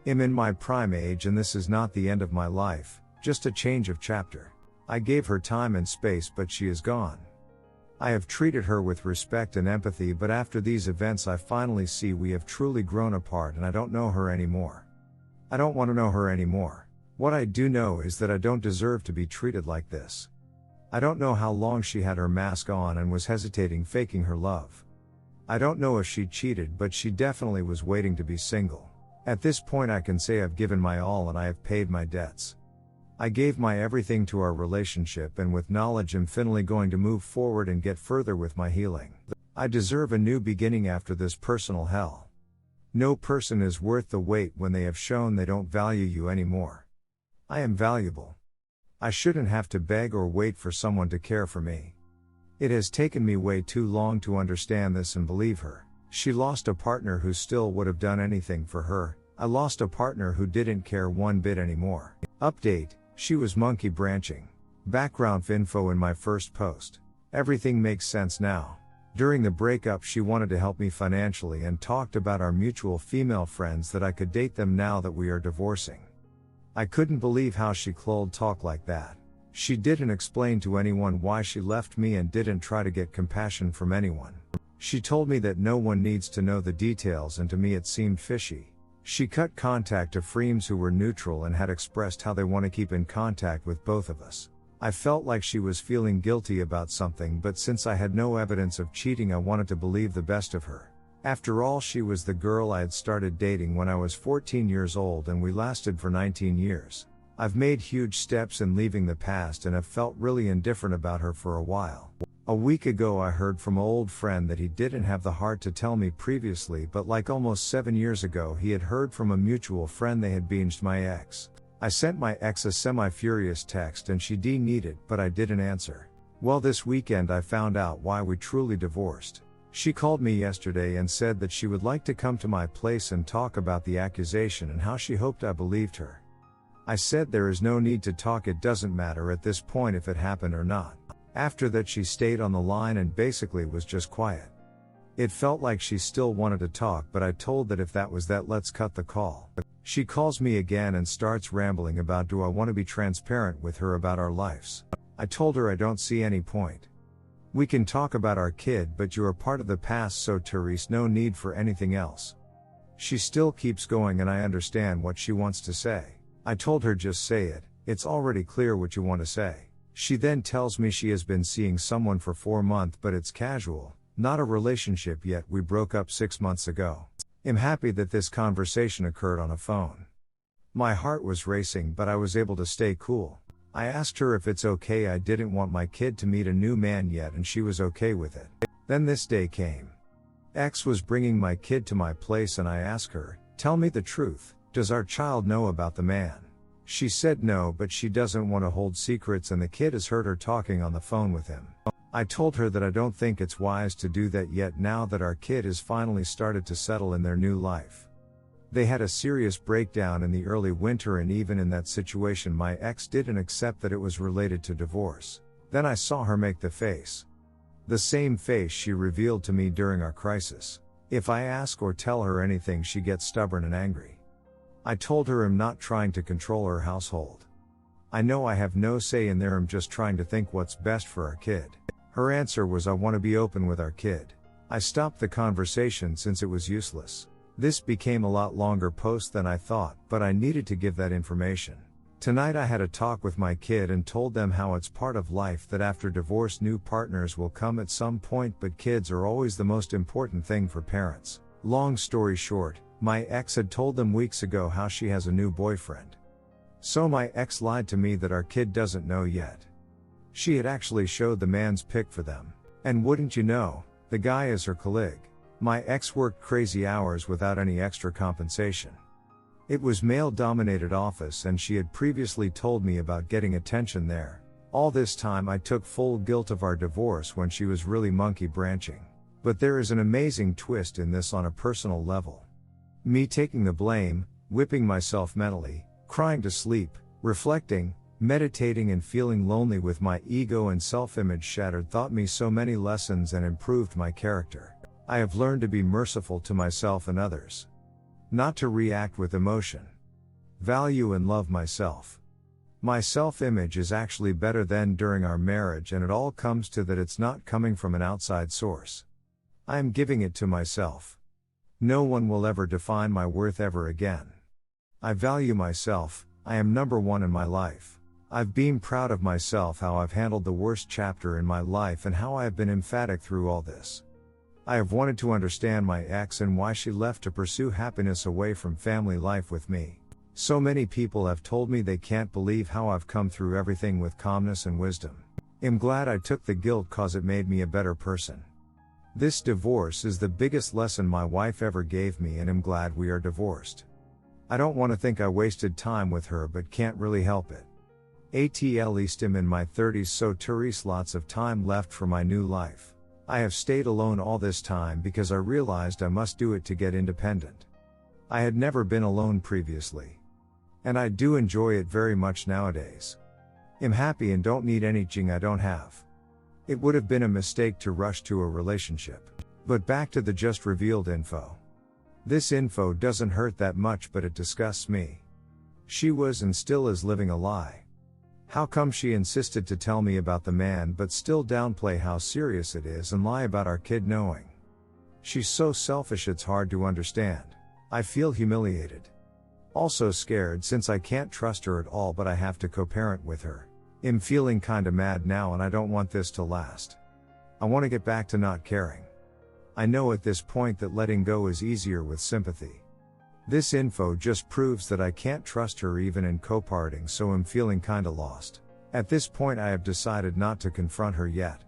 I'm in my prime age, and this is not the end of my life, just a change of chapter. I gave her time and space, but she is gone. I have treated her with respect and empathy, but after these events I finally see we have truly grown apart, and I don't know her anymore. I don't want to know her anymore. What I do know is that I don't deserve to be treated like this. I don't know how long she had her mask on and was hesitating, faking her love. I don't know if she cheated, but she definitely was waiting to be single. At this point I can say I've given my all and I have paid my debts. I gave my everything to our relationship, and with knowledge I'm finally going to move forward and get further with my healing. I deserve a new beginning after this personal hell. No person is worth the wait when they have shown they don't value you anymore. I am valuable. I shouldn't have to beg or wait for someone to care for me. It has taken me way too long to understand this and believe her. She lost a partner who still would have done anything for her. I lost a partner who didn't care one bit anymore. Update: she was monkey branching. Background info in my first post. Everything makes sense now. During the breakup, she wanted to help me financially and talked about our mutual female friends that I could date them now that we are divorcing. I couldn't believe how she could talk like that. She didn't explain to anyone why she left me and didn't try to get compassion from anyone. She told me that no one needs to know the details, and to me it seemed fishy. She cut contact to friends who were neutral and had expressed how they want to keep in contact with both of us. I felt like she was feeling guilty about something, but since I had no evidence of cheating, I wanted to believe the best of her. After all, she was the girl I had started dating when I was 14 years old, and we lasted for 19 years. I've made huge steps in leaving the past and have felt really indifferent about her for a while. A week ago I heard from an old friend that he didn't have the heart to tell me previously, but like almost 7 years ago he had heard from a mutual friend they had binged my ex. I sent my ex a semi-furious text and she denied it, but I didn't answer. Well, this weekend I found out why we truly divorced. She called me yesterday and said that she would like to come to my place and talk about the accusation and how she hoped I believed her. I said there is no need to talk, it doesn't matter at this point if it happened or not. After that she stayed on the line and basically was just quiet. It felt like she still wanted to talk, but I told that if that was that, let's cut the call. She calls me again and starts rambling about do I want to be transparent with her about our lives. I told her I don't see any point. We can talk about our kid, but you are part of the past, so Therese, no need for anything else. She still keeps going and I understand what she wants to say. I told her just say it, it's already clear what you want to say. She then tells me she has been seeing someone for 4 months, but it's casual, not a relationship yet, we broke up 6 months ago. I'm happy that this conversation occurred on a phone. My heart was racing, but I was able to stay cool. I asked her if it's okay, I didn't want my kid to meet a new man yet, and she was okay with it. Then this day came. Ex was bringing my kid to my place and I asked her, tell me the truth, does our child know about the man? She said no, but she doesn't want to hold secrets and the kid has heard her talking on the phone with him. I told her that I don't think it's wise to do that yet, now that our kid has finally started to settle in their new life. They had a serious breakdown in the early winter, and even in that situation my ex didn't accept that it was related to divorce. Then I saw her make the face. The same face she revealed to me during our crisis. If I ask or tell her anything, she gets stubborn and angry. I told her I'm not trying to control her household. I know I have no say in there, I'm just trying to think what's best for our kid. Her answer was, I want to be open with our kid. I stopped the conversation since it was useless. This became a lot longer post than I thought, but I needed to give that information. Tonight I had a talk with my kid and told them how it's part of life that after divorce new partners will come at some point, but kids are always the most important thing for parents. Long story short, my ex had told them weeks ago how she has a new boyfriend. So my ex lied to me that our kid doesn't know yet. She had actually showed the man's pic for them. And wouldn't you know, the guy is her colleague. My ex worked crazy hours without any extra compensation. It was male-dominated office and she had previously told me about getting attention there. All this time I took full guilt of our divorce when she was really monkey branching. But there is an amazing twist in this on a personal level. Me taking the blame, whipping myself mentally, crying to sleep, reflecting, meditating and feeling lonely with my ego and self-image shattered taught me so many lessons and improved my character. I have learned to be merciful to myself and others. Not to react with emotion. Value and love myself. My self-image is actually better than during our marriage, and it all comes to that it's not coming from an outside source. I am giving it to myself. No one will ever define my worth ever again. I value myself, I am number one in my life. I've been proud of myself how I've handled the worst chapter in my life and how I have been emphatic through all this. I have wanted to understand my ex and why she left to pursue happiness away from family life with me. So many people have told me they can't believe how I've come through everything with calmness and wisdom. I'm glad I took the guilt cause it made me a better person. This divorce is the biggest lesson my wife ever gave me and I'm glad we are divorced. I don't want to think I wasted time with her but can't really help it. At least I'm in my 30s, so Therese lots of time left for my new life. I have stayed alone all this time because I realized I must do it to get independent. I had never been alone previously. And I do enjoy it very much nowadays. I'm happy and don't need anything I don't have. It would have been a mistake to rush to a relationship. But back to the just revealed info. This info doesn't hurt that much, but it disgusts me. She was and still is living a lie. How come she insisted to tell me about the man but still downplay how serious it is and lie about our kid knowing? She's so selfish it's hard to understand. I feel humiliated. Also scared since I can't trust her at all, but I have to co-parent with her. I'm feeling kinda mad now and I don't want this to last. I want to get back to not caring. I know at this point that letting go is easier with sympathy. This info just proves that I can't trust her even in co-parenting, so I'm feeling kinda lost. At this point I have decided not to confront her yet.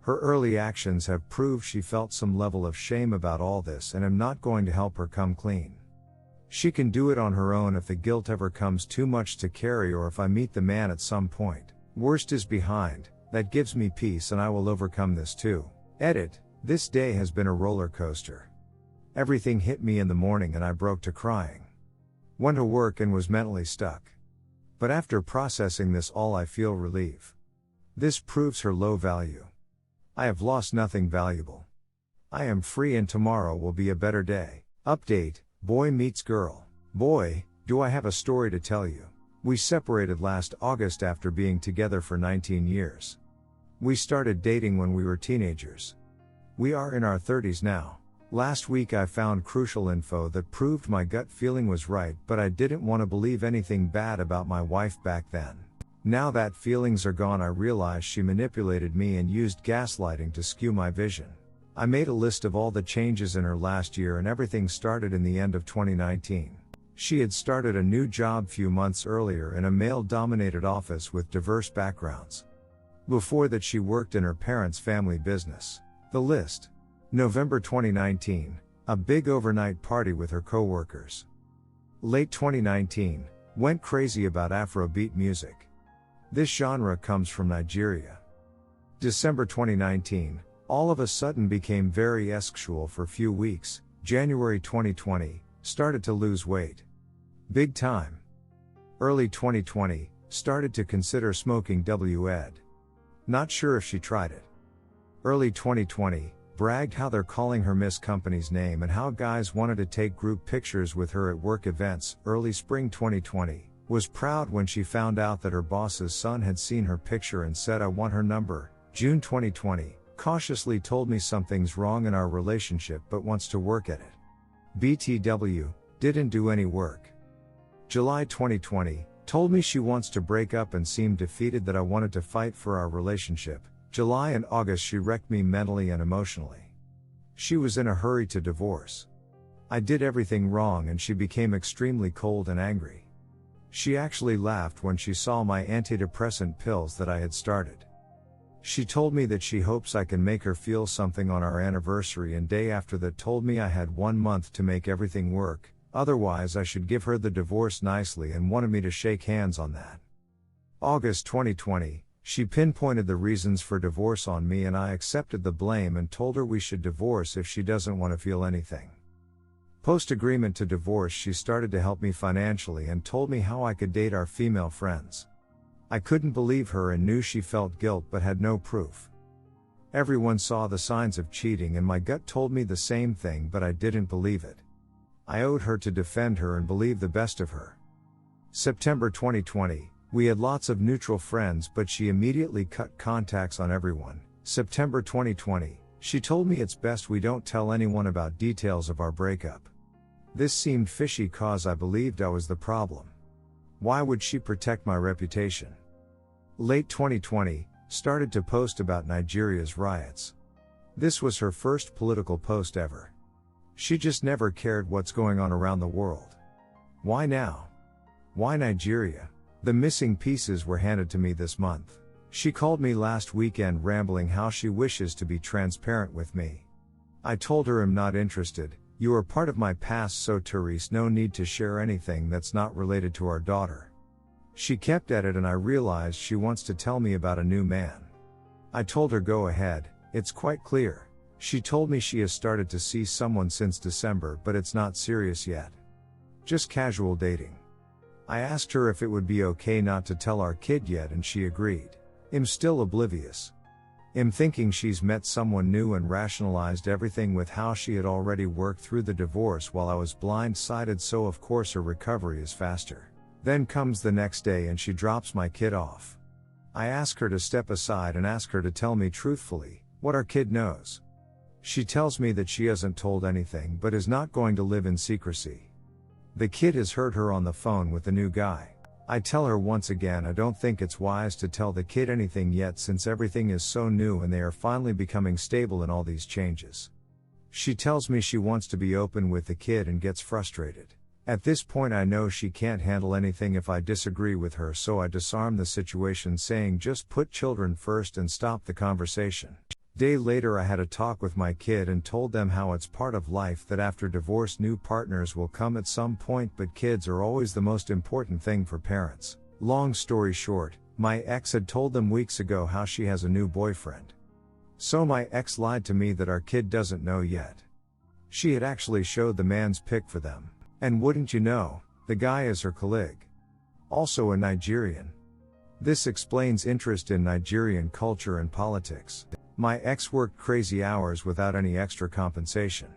Her early actions have proved she felt some level of shame about all this and I'm not going to help her come clean. She can do it on her own if the guilt ever comes too much to carry or if I meet the man at some point. Worst is behind, that gives me peace and I will overcome this too. Edit, this day has been a roller coaster. Everything hit me in the morning and I broke to crying. Went to work and was mentally stuck. But after processing this all I feel relief. This proves her low value. I have lost nothing valuable. I am free and tomorrow will be a better day. Update, boy meets girl. Boy, do I have a story to tell you. We separated last August after being together for 19 years. We started dating when we were teenagers. We are in our 30s now. Last week I found crucial info that proved my gut feeling was right, but I didn't want to believe anything bad about my wife back then. Now that feelings are gone, I realize she manipulated me and used gaslighting to skew my vision. I made a list of all the changes in her last year and everything started in the end of 2019. She had started a new job few months earlier in a male-dominated office with diverse backgrounds. Before that she worked in her parents' family business. The list. November 2019, a big overnight party with her co-workers. Late 2019, went crazy about Afrobeat music. This genre comes from Nigeria. December 2019, all of a sudden became very sexual for few weeks. January 2020, started to lose weight. Big time. Early 2020, started to consider smoking Ed. Not sure if she tried it. Early 2020, bragged how they're calling her Miss Company's name and how guys wanted to take group pictures with her at work events, early spring 2020. Was proud when she found out that her boss's son had seen her picture and said, "I want her number." June 2020, cautiously told me something's wrong in our relationship but wants to work at it. BTW, didn't do any work. July 2020, told me she wants to break up and seemed defeated that I wanted to fight for our relationship. July and August she wrecked me mentally and emotionally. She was in a hurry to divorce. I did everything wrong and she became extremely cold and angry. She actually laughed when she saw my antidepressant pills that I had started. She told me that she hopes I can make her feel something on our anniversary, and day after that told me I had 1 month to make everything work, otherwise I should give her the divorce nicely, and wanted me to shake hands on that. August 2020, she pinpointed the reasons for divorce on me and I accepted the blame and told her we should divorce if she doesn't want to feel anything. Post-agreement to divorce she started to help me financially and told me how I could date our female friends. I couldn't believe her and knew she felt guilt but had no proof. Everyone saw the signs of cheating and my gut told me the same thing, but I didn't believe it. I owed her to defend her and believe the best of her. September 2020, we had lots of neutral friends but she immediately cut contacts on everyone. September 2020, she told me it's best we don't tell anyone about details of our breakup. This seemed fishy cause I believed I was the problem. Why would she protect my reputation? Late 2020, started to post about Nigeria's riots. This was her first political post ever. She just never cared what's going on around the world. Why now? Why Nigeria? The missing pieces were handed to me this month. She called me last weekend rambling how she wishes to be transparent with me. I told her I'm not interested. You are part of my past, so Therese, no need to share anything that's not related to our daughter. She kept at it and I realized she wants to tell me about a new man. I told her go ahead, it's quite clear. She told me she has started to see someone since December but it's not serious yet. Just casual dating. I asked her if it would be okay not to tell our kid yet and she agreed. I'm still oblivious. I'm thinking she's met someone new and rationalized everything with how she had already worked through the divorce while I was blindsided, so of course her recovery is faster. Then comes the next day and she drops my kid off. I ask her to step aside and ask her to tell me truthfully what our kid knows. She tells me that she hasn't told anything but is not going to live in secrecy. The kid has heard her on the phone with the new guy. I tell her once again I don't think it's wise to tell the kid anything yet since everything is so new and they are finally becoming stable in all these changes. She tells me she wants to be open with the kid and gets frustrated. At this point I know she can't handle anything if I disagree with her, so I disarm the situation saying just put children first and stop the conversation. Day later I had a talk with my kid and told them how it's part of life that after divorce new partners will come at some point, but kids are always the most important thing for parents. Long story short, my ex had told them weeks ago how she has a new boyfriend. So my ex lied to me that our kid doesn't know yet. She had actually showed the man's pic for them. And wouldn't you know, the guy is her colleague. Also a Nigerian. This explains interest in Nigerian culture and politics. My ex worked crazy hours without any extra compensation.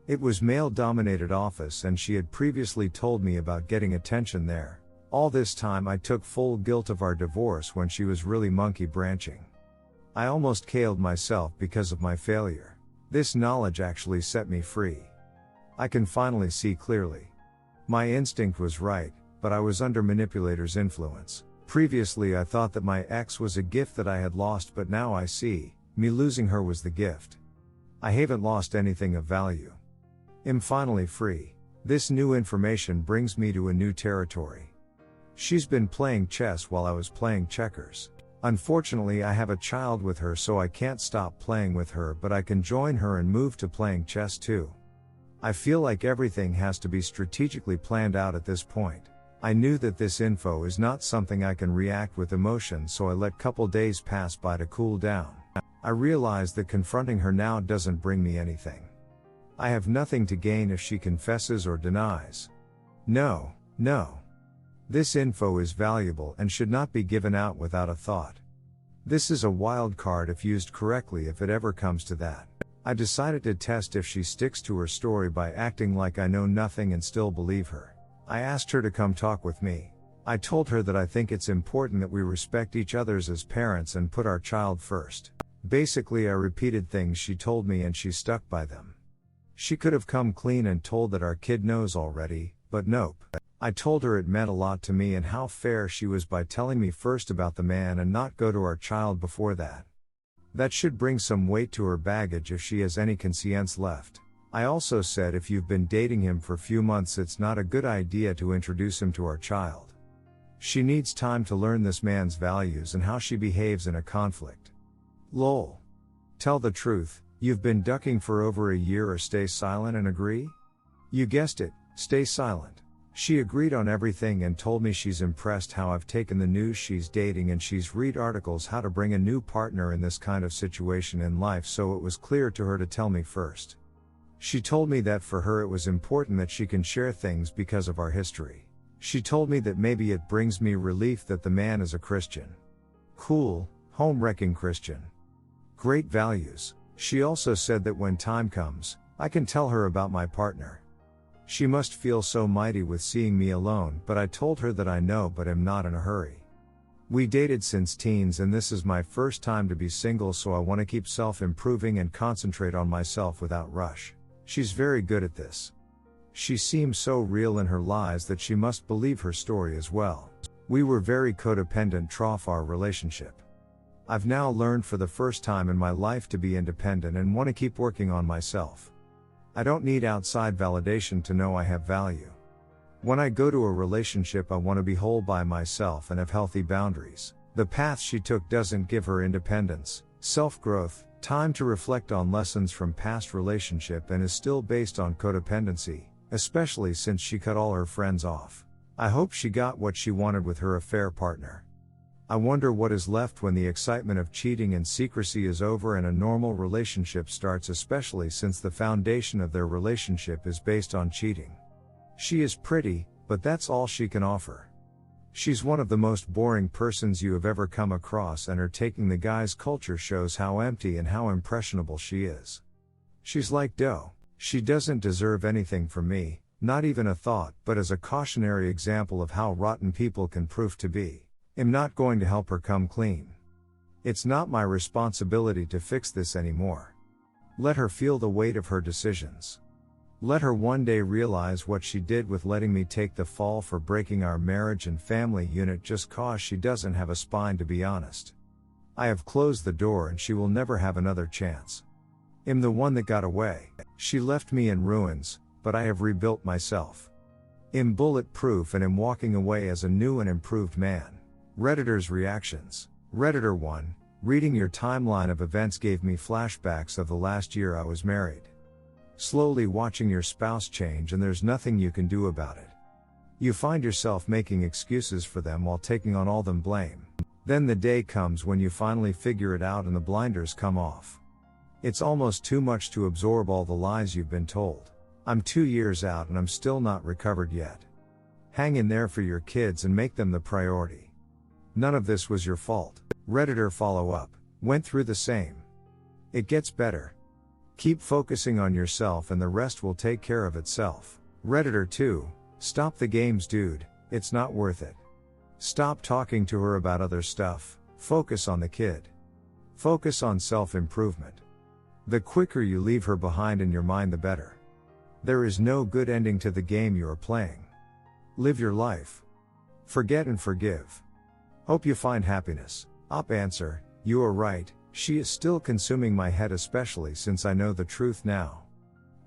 It was male-dominated office and she had previously told me about getting attention there. All this time I took full guilt of our divorce when she was really monkey branching. I almost killed myself because of my failure. This knowledge actually set me free. I can finally see clearly. My instinct was right, but I was under manipulator's influence. Previously I thought that my ex was a gift that I had lost, but now I see, me losing her was the gift. I haven't lost anything of value. I'm finally free. This new information brings me to a new territory. She's been playing chess while I was playing checkers. Unfortunately I have a child with her, so I can't stop playing with her, but I can join her and move to playing chess too. I feel like everything has to be strategically planned out at this point. I knew that this info is not something I can react with emotion, so I let couple days pass by to cool down. I realized that confronting her now doesn't bring me anything. I have nothing to gain if she confesses or denies. No. This info is valuable and should not be given out without a thought. This is a wild card if used correctly, if it ever comes to that. I decided to test if she sticks to her story by acting like I know nothing and still believe her. I asked her to come talk with me. I told her that I think it's important that we respect each other as parents and put our child first. Basically, I repeated things she told me and she stuck by them. She could have come clean and told that our kid knows already, but nope. I told her it meant a lot to me and how fair she was by telling me first about the man and not go to our child before that. That should bring some weight to her baggage if she has any conscience left. I also said if you've been dating him for a few months, it's not a good idea to introduce him to our child. She needs time to learn this man's values and how she behaves in a conflict. Lol. Tell the truth, you've been ducking for over a year, or stay silent and agree? You guessed it, stay silent. She agreed on everything and told me she's impressed how I've taken the news she's dating and she's read articles how to bring a new partner in this kind of situation in life, so it was clear to her to tell me first. She told me that for her it was important that she can share things because of our history. She told me that maybe it brings me relief that the man is a Christian. Cool, home-wrecking Christian. Great values. She also said that when time comes, I can tell her about my partner. She must feel so mighty with seeing me alone, but I told her that I know but am not in a hurry. We dated since teens and this is my first time to be single, so I want to keep self-improving and concentrate on myself without rush. She's very good at this. She seems so real in her lies that she must believe her story as well. We were very codependent throughout our relationship. I've now learned for the first time in my life to be independent and want to keep working on myself. I don't need outside validation to know I have value. When I go to a relationship, I want to be whole by myself and have healthy boundaries. The path she took doesn't give her independence, self-growth, time to reflect on lessons from past relationship, and is still based on codependency, especially since she cut all her friends off. I hope she got what she wanted with her affair partner. I wonder what is left when the excitement of cheating and secrecy is over and a normal relationship starts, especially since the foundation of their relationship is based on cheating. She is pretty, but that's all she can offer. She's one of the most boring persons you have ever come across, and her taking the guy's culture shows how empty and how impressionable she is. She's like dough. She doesn't deserve anything from me, not even a thought, but as a cautionary example of how rotten people can prove to be. I'm not going to help her come clean. It's not my responsibility to fix this anymore. Let her feel the weight of her decisions. Let her one day realize what she did with letting me take the fall for breaking our marriage and family unit just cause she doesn't have a spine, to be honest. I have closed the door and she will never have another chance. I'm the one that got away. She left me in ruins, but I have rebuilt myself. I'm bulletproof and am walking away as a new and improved man. Redditor's reactions. Redditor 1, reading your timeline of events gave me flashbacks of the last year I was married. Slowly watching your spouse change, and there's nothing you can do about it. You find yourself making excuses for them while taking on all the blame. Then the day comes when you finally figure it out and the blinders come off. It's almost too much to absorb all the lies you've been told. I'm 2 years out and I'm still not recovered yet. Hang in there for your kids and make them the priority. None of this was your fault. Redditor follow-up. Went through the same. It gets better. Keep focusing on yourself and the rest will take care of itself. Redditor 2. Stop the games, dude. It's not worth it. Stop talking to her about other stuff. Focus on the kid. Focus on self-improvement. The quicker you leave her behind in your mind, the better. There is no good ending to the game you are playing. Live your life. Forget and forgive. Hope you find happiness. Op answer, you are right, she is still consuming my head, especially since I know the truth now.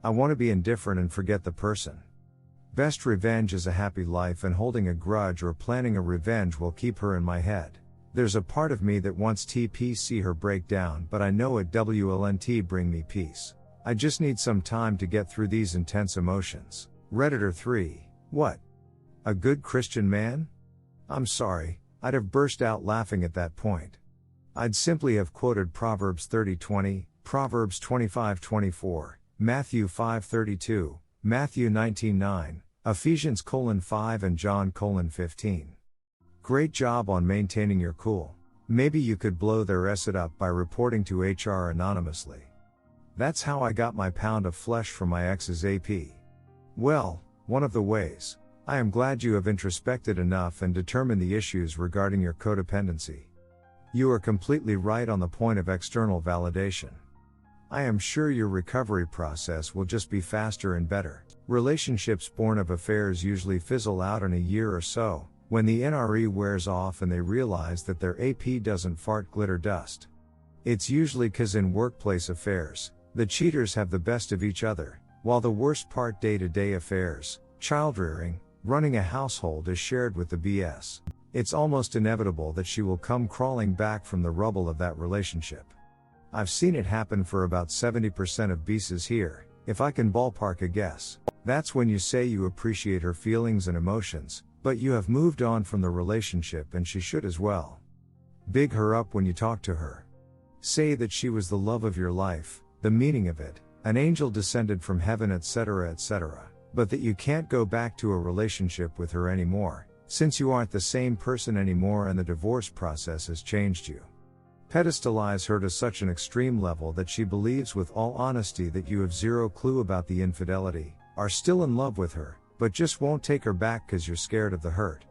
I want to be indifferent and forget the person. Best revenge is a happy life, and holding a grudge or planning a revenge will keep her in my head. There's a part of me that wants to see her break down, but I know it won't bring me peace. I just need some time to get through these intense emotions. Redditor 3. What? A good Christian man? I'm sorry. I'd have burst out laughing at that point. I'd simply have quoted Proverbs 30:20, Proverbs 25:24, Matthew 5:32, Matthew 19:9, Ephesians 5 and John 15. Great job on maintaining your cool. Maybe you could blow their acid up by reporting to HR anonymously. That's how I got my pound of flesh from my ex's AP. Well, one of the ways. I am glad you have introspected enough and determined the issues regarding your codependency. You are completely right on the point of external validation. I am sure your recovery process will just be faster and better. Relationships born of affairs usually fizzle out in a year or so, when the NRE wears off and they realize that their AP doesn't fart glitter dust. It's usually 'cause in workplace affairs, the cheaters have the best of each other, while the worst part day-to-day affairs, child rearing, running a household is shared with the BS. It's almost inevitable that she will come crawling back from the rubble of that relationship. I've seen it happen for about 70% of BSs here, if I can ballpark a guess. That's when you say you appreciate her feelings and emotions, but you have moved on from the relationship and she should as well. Big her up when you talk to her. Say that she was the love of your life, the meaning of it, an angel descended from heaven, etc., etc., but that you can't go back to a relationship with her anymore, since you aren't the same person anymore and the divorce process has changed you. Pedestalize her to such an extreme level that she believes with all honesty that you have zero clue about the infidelity, are still in love with her, but just won't take her back 'cause you're scared of the hurt.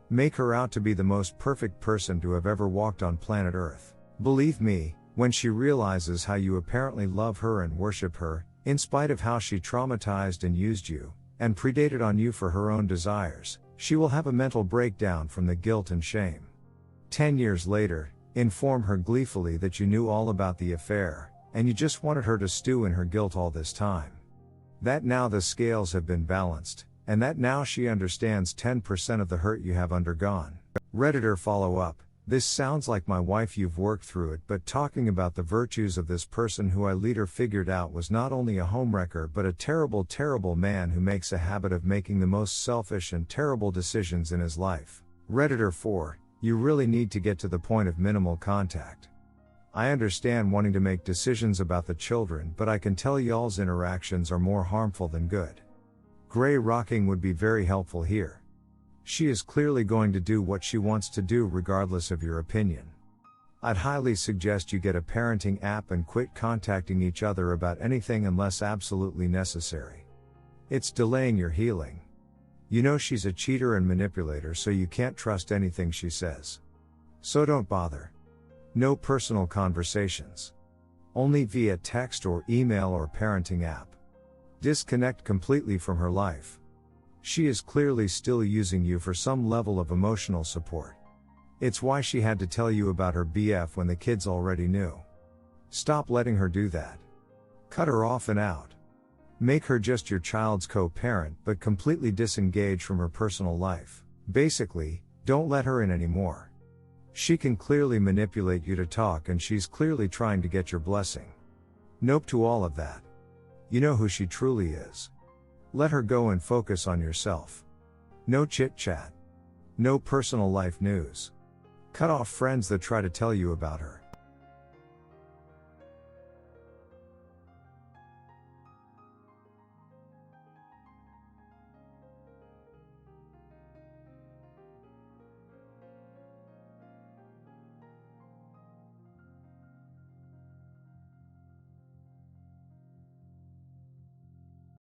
Make her out to be the most perfect person to have ever walked on planet Earth. Believe me, when she realizes how you apparently love her and worship her, in spite of how she traumatized and used you, and predated on you for her own desires, she will have a mental breakdown from the guilt and shame. 10 years later, inform her gleefully that you knew all about the affair, and you just wanted her to stew in her guilt all this time. That now the scales have been balanced, and that now she understands 10% of the hurt you have undergone. Redditor follow-up. This sounds like my wife, you've worked through it, but talking about the virtues of this person who I later figured out was not only a homewrecker but a terrible, terrible man who makes a habit of making the most selfish and terrible decisions in his life. Redditor 4, you really need to get to the point of minimal contact. I understand wanting to make decisions about the children, but I can tell y'all's interactions are more harmful than good. Gray rocking would be very helpful here. She is clearly going to do what she wants to do regardless of your opinion. I'd highly suggest you get a parenting app and quit contacting each other about anything unless absolutely necessary. It's delaying your healing. You know she's a cheater and manipulator, so you can't trust anything she says. So don't bother. No personal conversations. Only via text or email or parenting app. Disconnect completely from her life. She is clearly still using you for some level of emotional support. It's why she had to tell you about her BF when the kids already knew. Stop letting her do that. Cut her off and out. Make her just your child's co-parent but completely disengage from her personal life. Basically, don't let her in anymore. She can clearly manipulate you to talk and she's clearly trying to get your blessing. Nope to all of that. You know who she truly is. Let her go and focus on yourself. No chit-chat. No personal life news. Cut off friends that try to tell you about her.